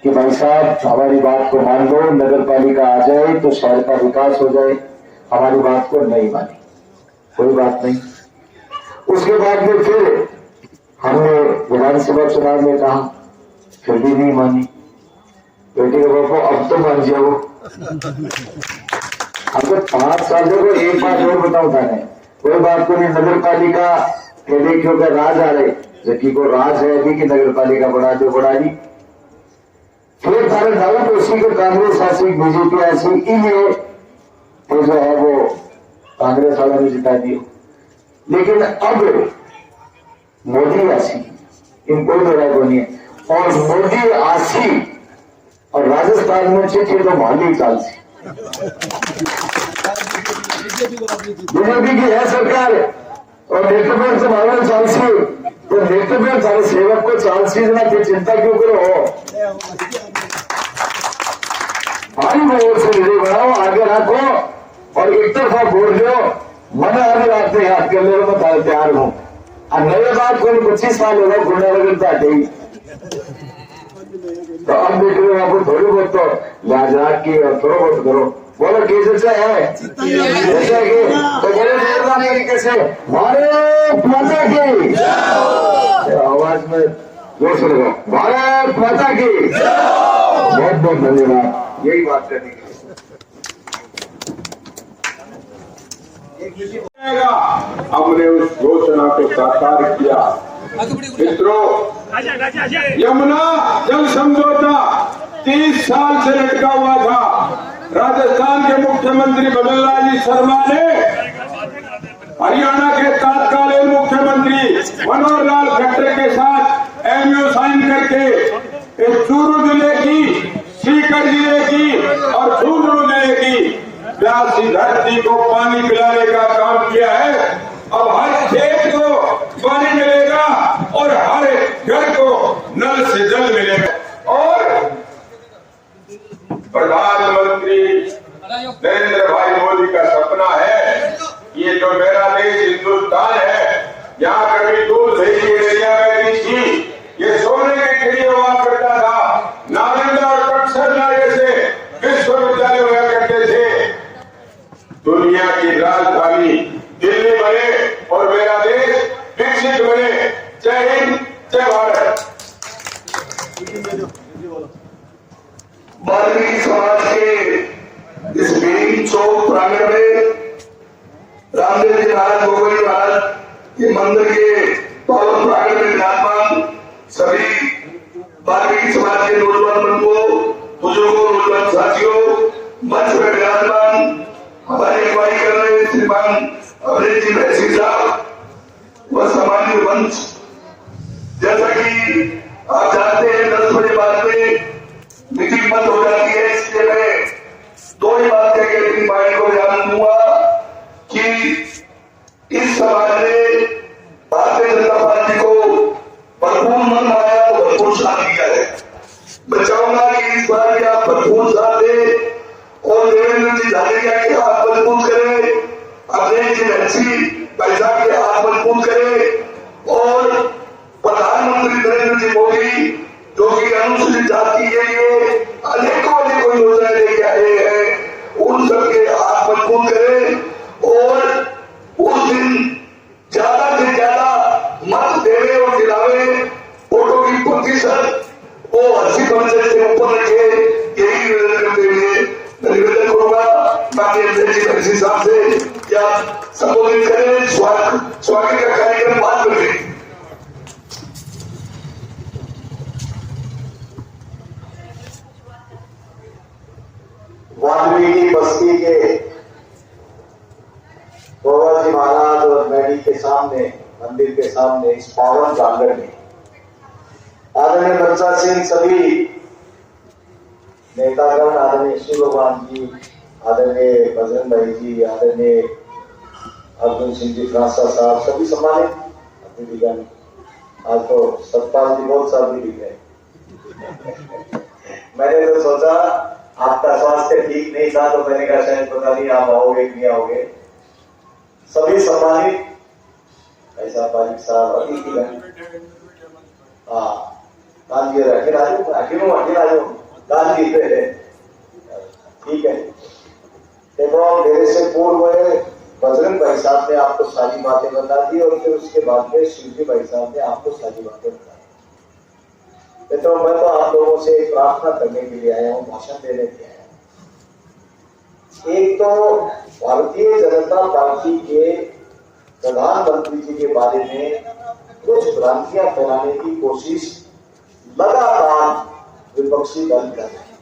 कि भाई साहब हमारी बात को मान लो, नगर पालिका आ जाए तो शहर का विकास हो जाए। हमारी बात को नहीं मानी, कोई बात नहीं। उसके बाद में फिर हमने विधानसभा चुनाव में कहा, फिर भी नहीं मानी। बेटे के बापू अब तो मान जाओ। अब तो 5 साल देखो, एक बात और बताऊं थाने, कोई बात को नहीं। नगर पालिका के देखियो का राज आ रहे, जबकि को राज है अभी कि नगर पालिका बढ़ा दो, बढ़ा दी। फिर तारे डाउट उसी को कांग्रेस ऐसी, बीजेपी ऐसी, इन्हें तो जो है वो कांग्रेस वालों ने जिता दिया। लेकिन अब मोदी आसी, इन कोई लड़ाई को नहीं है। और मोदी आसी और राजस्थान में चिट्ठी तो माली चाल सी, बीजेपी की है सरकार और नेतृत्व से मालूम चाल सी, तो नेतृत्व सारे सेवक को चाल सी ना, फिर चिंता क्यों करो? भारी वोट से विजय बनाओ, आगे रखो और एक तरफा वोट दो। मन आगे रात में याद कर ले, मैं तैयार हूं। और नए बात को 25 साल हो गए गुंडागर्दी तो हटे ही, तो अब देख रहे आपको थोड़ी बहुत तो लाज रख के और थोड़ा बहुत करो। बोलो कैसे है, जैसा कि तो बोले जोरदार तरीके से भारत माता की आवाज में जोर से लगाओ, भारत माता की। बहुत बहुत धन्यवाद, यही बात करनी है। हमने उस घोषणा को साकार किया। मित्रों, यमुना जल समझौता 30 साल से लटका हुआ था। राजस्थान के मुख्यमंत्री भजनलाल जी शर्मा ने हरियाणा के तत्कालीन मुख्यमंत्री मनोहर लाल खट्टर के साथ MOU साइन करके इस चूरू जिले की, सीकर जिले की और झुंझुनू जिले की प्यासी धरती को पानी पिलाने का काम किया है। अब हर खेत को पानी मिलेगा और हर घर को नल से जल मिलेगा। और प्रधानमंत्री नरेंद्र भाई मोदी का सपना है, ये जो मेरा देश हिंदुस्तान है, यहाँ कभी दूध दही की रेडिया बैठी थी, ये सोने के चिड़िया हुआ करता था, नालंदा और टक्सरना जैसे विश्वविद्यालय हुआ करते थे। दुनिया की राजधानी दिल्ली बने और मेरा देश विकसित बने। जय हिंद, जय भारत। वाल्मीकि समाज के इस बेरी चौक प्रांगण में रामदेव जी महाराज, गोगोई महाराज के मंदिर के पावन प्रांगण में विराजमान सभी वाल्मीकि समाज के नौजवान बंधुओं, बुजुर्गों, नौजवान साथियों, मंच में विराजमान हमारी अगुवाई कर रहे श्रीमान अभिजीत जी महसी साहब व सामान्य मंच, जैसा कि आप जानते हैं 10 बजे बाद में मीटिंग बंद हो जाती है, इसलिए मैं 2 ही बात कह के अपनी पार्टी को ध्यान दूंगा कि इस समाज ने भारतीय जनता पार्टी को भरपूर मन आया तो भरपूर साथ दिया है। मैं चाहूंगा कि इस बार भी आप भरपूर साथ दें और देवेंद्र जी झालेरिया के हाथ मजबूत करें, अभिजीत जी महसी भाई साहब के हाथ मजबूत करें और प्रधानमंत्री नरेंद्र जी मोदी जो कि अनुसूचित जाति के लिए अनेकों योजनाएं लेके आए हैं, उन सबके हाथ मजबूत करें और उस दिन ज्यादा से ज्यादा मत देवे और दिलावे, वोटों की प्रतिशत वो 80% से ऊपर रखे, यही निवेदन करते हुए मैं निवेदन करूंगा। बाकी अभिजीत महसी साहब से क्या संबोधित करें, स्वागत का कार्यक्रम बाद में करें। वाल्मीकि बस्ती के बाबा जी महाराज और मैडी के सामने, मंदिर के सामने इस पावन प्रांगण में आदरणीय बच्चा सिंह, सभी नेतागण, आदरणीय शिव भगवान जी, आदरणीय बजरंग भाई जी, आदरणीय अर्जुन सिंह जी फ्रांसा साहब, सभी सम्मानित अतिथिगण। आज तो सतपाल जी बहुत साल दिख रहे। मैंने तो सोचा आपका स्वास्थ्य ठीक नहीं था तो मैंने कहा शायद पता नहीं आप आओगे कि नहीं आओगे। सभी सम्मानित ऐसा पालिक साहब, अतिथिगण, हाँ गांधी ठीक है। देखो मेरे से पूर्व बजरंग भाई साहब ने आपको सारी बातें बता दी और फिर उसके बाद में शिवजी भाई साहब ने आपको सारी बातें बता दी। तो मैं तो आप लोगों से एक प्रार्थना करने के लिए आया हूँ, भाषण देने के लिए आया हूँ। एक तो भारतीय जनता पार्टी के प्रधानमंत्री जी के बारे में कुछ भ्रांतियां फैलाने की कोशिश लगातार विपक्षी दल कर रहे हैं।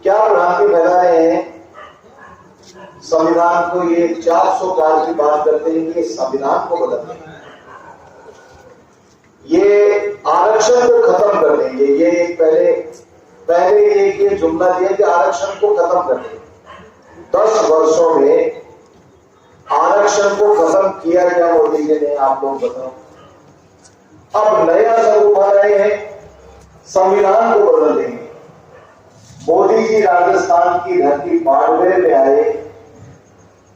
क्या भ्रांति फैला रहे हैं? संविधान को ये 400 पार की बात करते हैं कि संविधान को बदल देंगे, ये आरक्षण को खत्म कर देंगे। ये एक पहले एक ये जुमला दिया कि आरक्षण को खत्म कर देंगे। 10 वर्षों में आरक्षण को खत्म किया गया मोदी जी ने, आप लोग बताओ। अब नया सब उठा रहे हैं, संविधान को बदल देंगे। मोदी जी राजस्थान की धरती बाड़मेर में आए,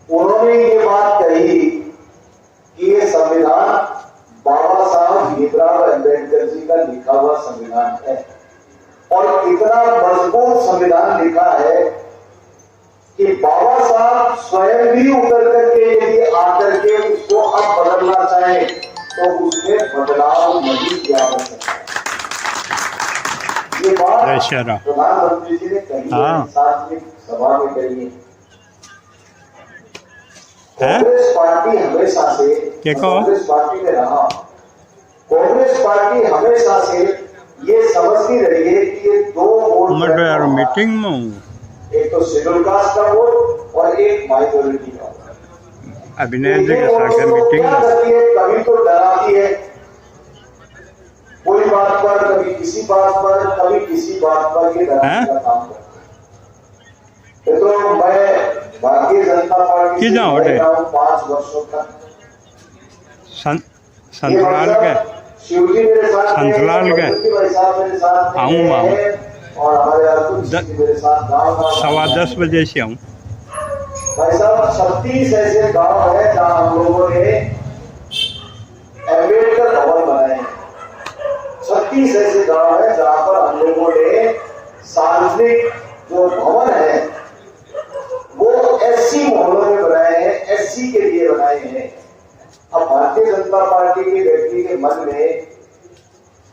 उन्होंने ये बात कही कि ये संविधान बाबा साहब भीमराव अम्बेडकर जी का लिखा हुआ संविधान है और इतना मजबूत संविधान लिखा है कि बाबा साहब स्वयं भी उतर करके यदि आकर के उसको अब बदलना चाहे तो उसमें बदलाव नहीं किया जा सकता। ये बात प्रधानमंत्री जी ने कही है, सार्वजनिक सभा में कही है। कांग्रेस पार्टी हमेशा से, कांग्रेस पार्टी में रहा, कांग्रेस पार्टी हमेशा से ये समझती रही है कि ये 2 वोट मीटिंग में हूँ, एक तो शेड्यूल कास्ट का वोट और एक माइनॉरिटी का वोट। अभिनय जी के साथ मीटिंग करती है, कभी तो डराती है कोई बात पर, कभी किसी बात पर, कभी किसी बात पर, ये डराने का काम करती है। तो मैं भारतीय जनता पार्टी से 5 वर्षों तक संतलाल के शिवजी मेरे साथ, संतलाल के आऊँगा और हमारे मेरे साथ गाँव 10:15 बजे से आऊँ। भाई साहब 36 ऐसे गांव है जहां हम लोगों ने अम्बेडकर भवन बनाए हैं। 36 ऐसे गांव है जहां पर हम लोगों ने सार्वजनिक जो भवन है वो एससी मोहल्लों में बनाए हैं, एससी के लिए बनाए हैं। अब भारतीय जनता पार्टी के व्यक्ति के मन में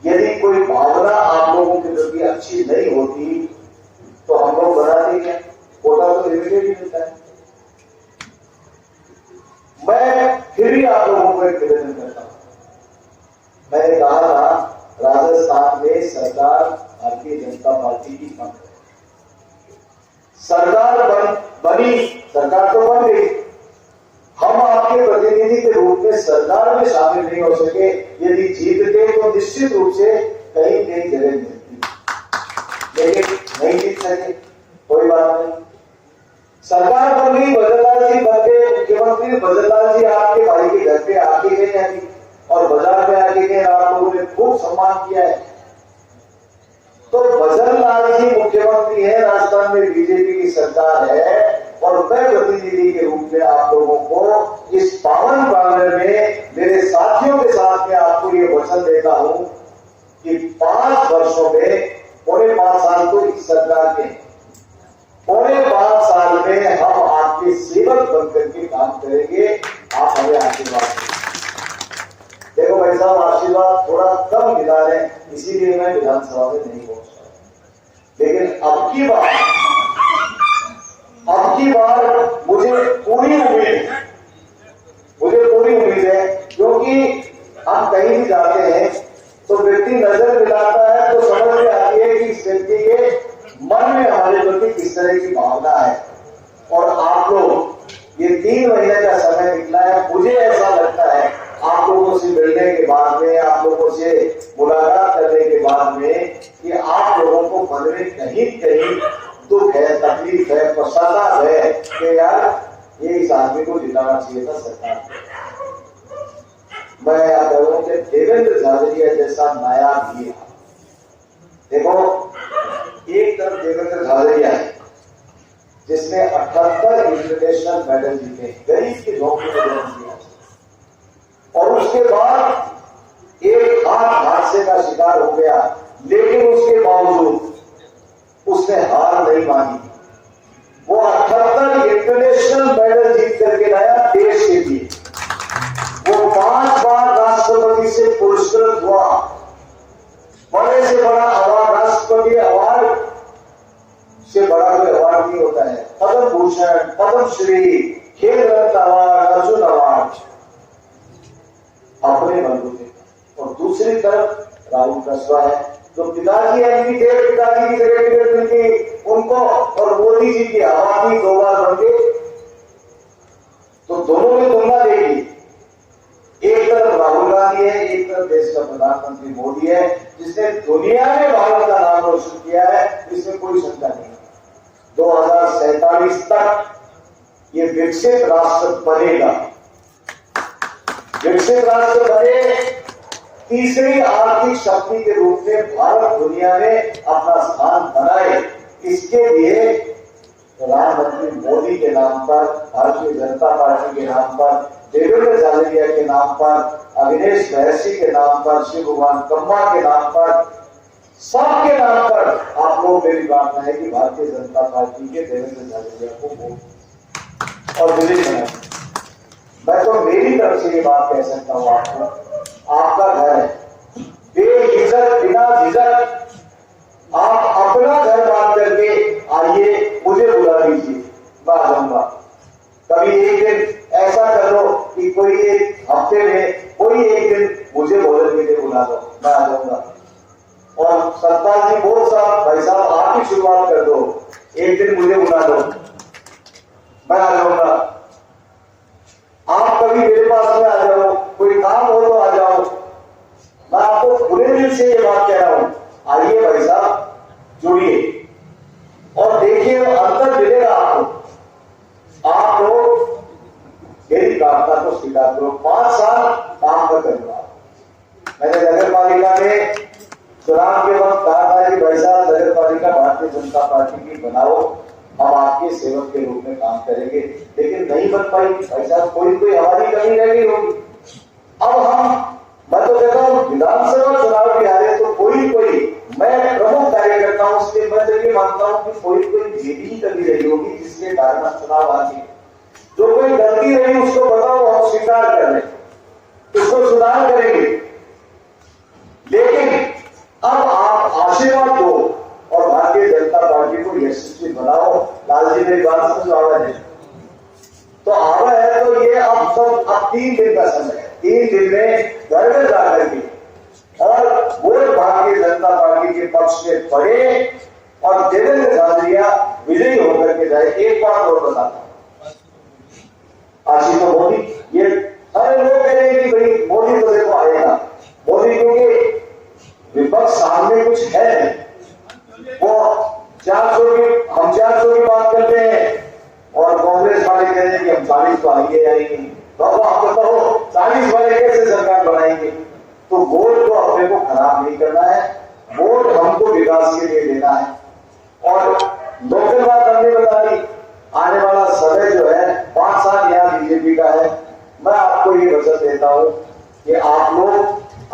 यदि कोई भावना आप लोगों के प्रति अच्छी नहीं होती तो हम लोग बनाते क्या? कोटा तो लिमिटेड ही मिलता है। मैं फिर भी आप लोगों को एक निवेदन करता हूं। मैंने कहा था राजस्थान में सरकार भारतीय जनता पार्टी की कम है, सरकार बनी, सरकार तो बन गई, हम आपके प्रतिनिधि के रूप में सरकार में शामिल नहीं हो सके। यदि जीतते तो निश्चित रूप से कहीं कहीं जगह मिलती, लेकिन नहीं जीत सके, कोई बात नहीं। सरकार बन गई, भजनलाल जी बन गए मुख्यमंत्री। भजनलाल जी आपके भाई के घर पे आके गए अभी और बाजार में आके गए, आप लोगों ने खूब सम्मान किया है। तो भजनलाल जी मुख्यमंत्री है, राजस्थान में बीजेपी की सरकार है और मैं प्रतिनिधि के रूप में आप लोगों को इस पावन प्रांगण में मेरे साथियों के साथ में आपको ये वचन देता हूं कि 5 वर्षों में, पौने 5 साल तो इस सरकार के, पौने 5 साल में हम आपके सेवक बनकर के काम करेंगे। आप हमें आशीर्वाद देखो भाई साहब, आशीर्वाद थोड़ा कम मिला है, इसीलिए मैं विधानसभा में नहीं पहुंच पाया। लेकिन अब की बार मुझे पूरी उम्मीद है, क्योंकि हम कहीं भी जाते हैं तो व्यक्ति नजर मिलाता है तो समझ में आती है कि इस व्यक्ति के मन में हमारे प्रति किस तरह की भावना है। और आप लोग ये 3 महीने का समय निकला है, मुझे ऐसा लगता है आप लोगों से मिलने के बाद में, आप लोगों से मुलाकात करने के बाद में, कि आप लोगों को मन में कहीं कहीं दुख है, तकलीफ है, पश्चाताप है कि यार ये इस आदमी को जिताना चाहिए था सरकार। मैं याद करूं कि देवेंद्र झाझड़िया जैसा नायाब ही, देखो एक तरफ देवेंद्र झाझड़िया है जिसने 78 इंटरनेशनल मेडल जीते, गरीब के झोंपड़े में जन्म दिया, और उसके बाद एक हादसे का शिकार हो गया, लेकिन उसके बावजूद उसने हार नहीं मानी। वो 78 इंटरनेशनल मेडल जीत करके लाया देश के लिए। वो 5 बार राष्ट्रपति से पुरस्कृत हुआ, बड़े से बड़ा अवार्ड, राष्ट्रपति अवार्ड से बड़ा कोई अवार्ड नहीं होता है। पद्म भूषण, पद्मश्री, खेल रत्न अवार्ड, अर्जुन अवार्ड अपने बंधु थे। और दूसरी तरफ राहुल कस्बा है, जो पिताजी एमपी थे, पिताजी की जगह टिकट मिल गई उनको, और मोदी जी की हवा थी, 2 बार बन गए। तो दोनों में तुलना देखी, एक तरफ राहुल गांधी है, एक तरफ देश का प्रधानमंत्री मोदी है, जिसने दुनिया में भारत का नाम रोशन किया है, इसमें कोई शंका नहीं। 2047 तक ये विकसित राष्ट्र बनेगा, विकसित राष्ट्र बने, तीसरी आर्थिक शक्ति के रूप में भारत दुनिया में अपना स्थान बनाए। इसके लिए प्रधानमंत्री मोदी के नाम पर, भारतीय जनता पार्टी के नाम पर, देवेंद्र झाझड़िया के नाम पर, अविनेश महर्षि के नाम पर, शिव भगवान कम्मा के नाम पर, सबके नाम पर आप लोग मेरी प्रार्थना है कि भारतीय जनता पार्टी के देवेंद्र झाझड़िया को वोट और विजयी बनाए। मैं तो मेरी तरफ से ये बात कह सकता हूँ आपको, आपका घर है, बेझिझक, बिना झिझक आप अपना घर बांध करके आइए, मुझे बुला लीजिए, मैं आ जाऊंगा। कभी एक दिन ऐसा कर लो कि कोई एक हफ्ते में कोई एक दिन मुझे भोजन के लिए बुला दो, मैं आ जाऊंगा। और सरदार जी बोल साहब, भाई साहब आप ही शुरुआत कर दो, एक दिन मुझे बुला दो, मैं आ जाऊंगा। आप कभी मेरे पास में आ जाओ, कोई काम हो तो आ जाओ, मैं आपको पूरे दिल से ये बात कह रहा हूं, आइए भाई साहब, जुड़िए और देखिए अंतर मिलेगा आपको। आप लोग मेरी प्रार्थना को स्वीकार करो, 5 साल काम का करूंगा। मैंने नगर पालिका में चुनाव के वक्त कहा था कि भाई साहब नगर पालिका भारतीय जनता पार्टी की बनाओ, हम आपके सेवक के रूप में काम करेंगे, लेकिन नहीं बन पाई भाई साहब, कोई हमारी कमी रह गई होगी। अब मैं तो कहता हूँ विधानसभा चुनाव भी हारे तो कोई मैं प्रमुख कार्यकर्ता हूं, इसलिए मैं तो ये मानता हूं कि कोई मेरी कमी रही होगी जिसके कारण चुनाव हारे। जो कोई गलती रही उसको बताओ, हम स्वीकार कर रहे, उसको सुधार करेंगे। लेकिन अब आप आशीर्वाद दो और भारतीय जनता पार्टी को यशस्वी बनाओ। लालजी मेरी बात समझ आवा है तो आवा है, तो ये अब 3 दिन का समय है, 3 दिन में घर में जाकर के और वोट भारतीय जनता पार्टी के पक्ष में पड़े और देवेंद्र झाझड़िया विजयी होकर के जाए। एक बात और बताता हूं, आशी तो मोदी, ये सारे लोग कह रहे हैं कि भाई मोदी तो देखो आएगा, मोदी क्योंकि विपक्ष सामने कुछ है नहीं, वो 400 की बात करते हैं और कांग्रेस वाले कह रहे हैं कि हम 40 तो आएंगे या नहीं। तो अब आप बताओ 40 वाले कैसे सरकार बनाएंगे? तो वोट को अपने को खराब नहीं करना है, वोट हमको विकास के लिए देना है। और लोकल बात हमने बता दी, आने वाला समय जो है 5 साल यहाँ बीजेपी का है। मैं आपको ये वचन देता हूँ कि आप लोग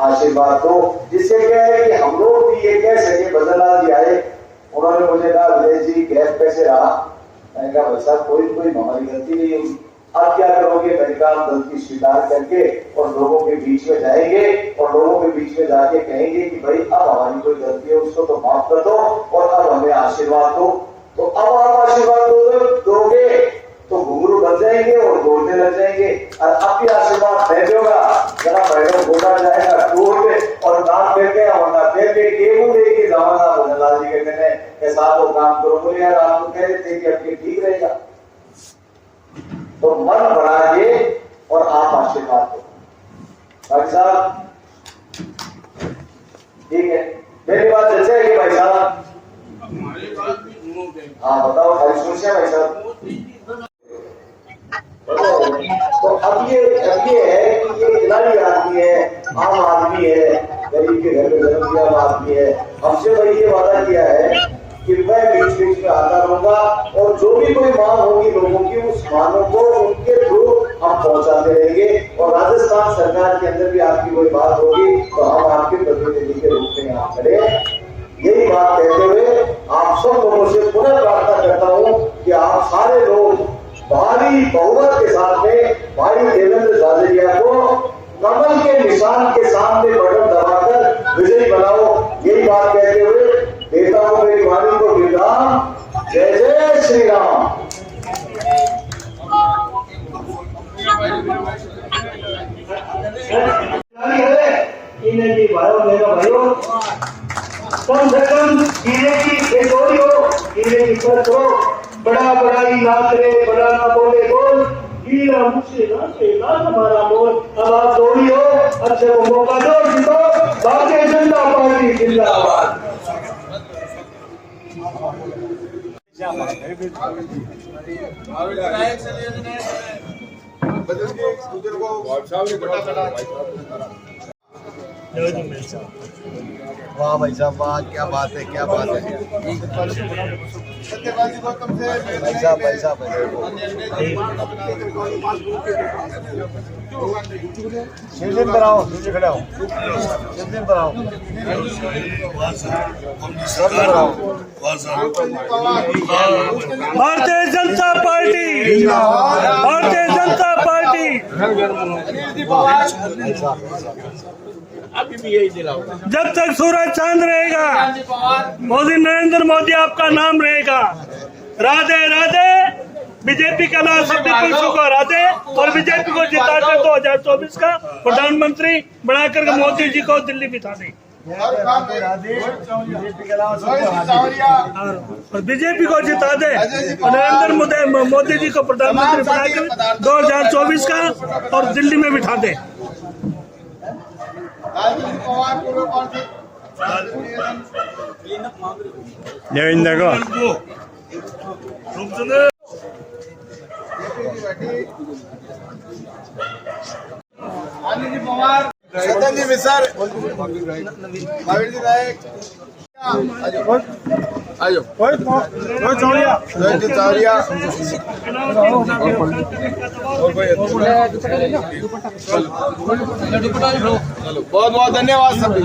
आशीर्वाद दो, जिससे क्या है कि हम लोग भी ये कह सके। बदललाल जी आए, उन्होंने मुझे कहा विजय जी गैप कैसे रहा? मैंने कहा भाई साहब कोई हमारी गलती नहीं हुई। अब क्या करोगे? मैंने कहा गलती स्वीकार करके और लोगों के बीच में जाएंगे और लोगों के बीच में जाके कहेंगे कि भाई अब हमारी कोई गलती है उसको तो माफ कर दो और अब हमें आशीर्वाद दो। तो अब आप आशीर्वाद दोगे तो घुंघरू बन जाएंगे और बोलने लग जाएंगे। और अब भी आशीर्वाद नहीं दोगा, जरा मैडम बोला जाएगा टूर पे और काम करके वरना फिर के केबू लेके जाऊंगा बदलाल जी के कहने के साथ वो काम करो। बोले यार आप तो कह रहे थे कि अब ये ठीक रहेगा। तो मन बढ़ाइए और आप आशीर्वाद दो। भाई साहब ठीक है, मेरी बात जचेगी भाई साहब? हाँ बताओ भाई, सोचिए भाई साहब। तो अब ये है कि ये खिलाड़ी आदमी है, आम आदमी है, गरीब के घर में जन्म लिया आदमी है। हमसे भाई ये वादा किया है कि मैं बीच बीच में आता रहूंगा और जो भी कोई मांग होगी लोगों की, उस मांगों को उनके थ्रू हम पहुंचाते रहेंगे। और राजस्थान सरकार के अंदर भी आपकी कोई बात होगी तो हम आपके प्रतिनिधि के रूप में यहाँ खड़े। यही बात कहते हुए आप सब लोगों से पुनः प्रार्थना करता हूँ कि आप सारे लोग भारी बहुमत के साथ में भाई देवेंद्र झाझड़िया को कमल के निशान के सामने बटन दबाकर विजयी बनाओ। यही बात कहते हुए देता हूँ मेरी वाणी को विराम। जय जय श्री राम। भाइयों कम से कम हीरे की बेचोरी हो, हीरे की परत हो। बड़ा बड़ाई ना करे, बड़ा ना बोले बोल, हीरा मुझसे ना खेला हमारा मोल। अब आप दौड़ी हो, अच्छे को मौका दो, जीतो भारतीय जनता पार्टी जिंदाबाद। वाह भाई साहब वाह, क्या बात है, क्या बात है। भाई साहब शिवलिंग बनाओ, नीचे खड़े हो, शिवलिंग बनाओ, भारतीय जनता पार्टी, भारतीय जनता पार्टी। जब तक सूरज चांद रहेगा, मोदी नरेंद्र मोदी आपका नाम रहेगा। राधे राधे। बीजेपी का नाम सबसे पुरुषों को राधे और बीजेपी को जिताकर 2024 का प्रधानमंत्री बनाकर मोदी जी को दिल्ली बिठा दें और बीजेपी को जिता दे और नरेंद्र मोदी जी को प्रधानमंत्री बनाकर 2024 का और दिल्ली में बिठा दे। देवेंद्र को चेतन जी मिसर, महावीर जी नायक, आयो चावड़िया, बहुत बहुत धन्यवाद सभी।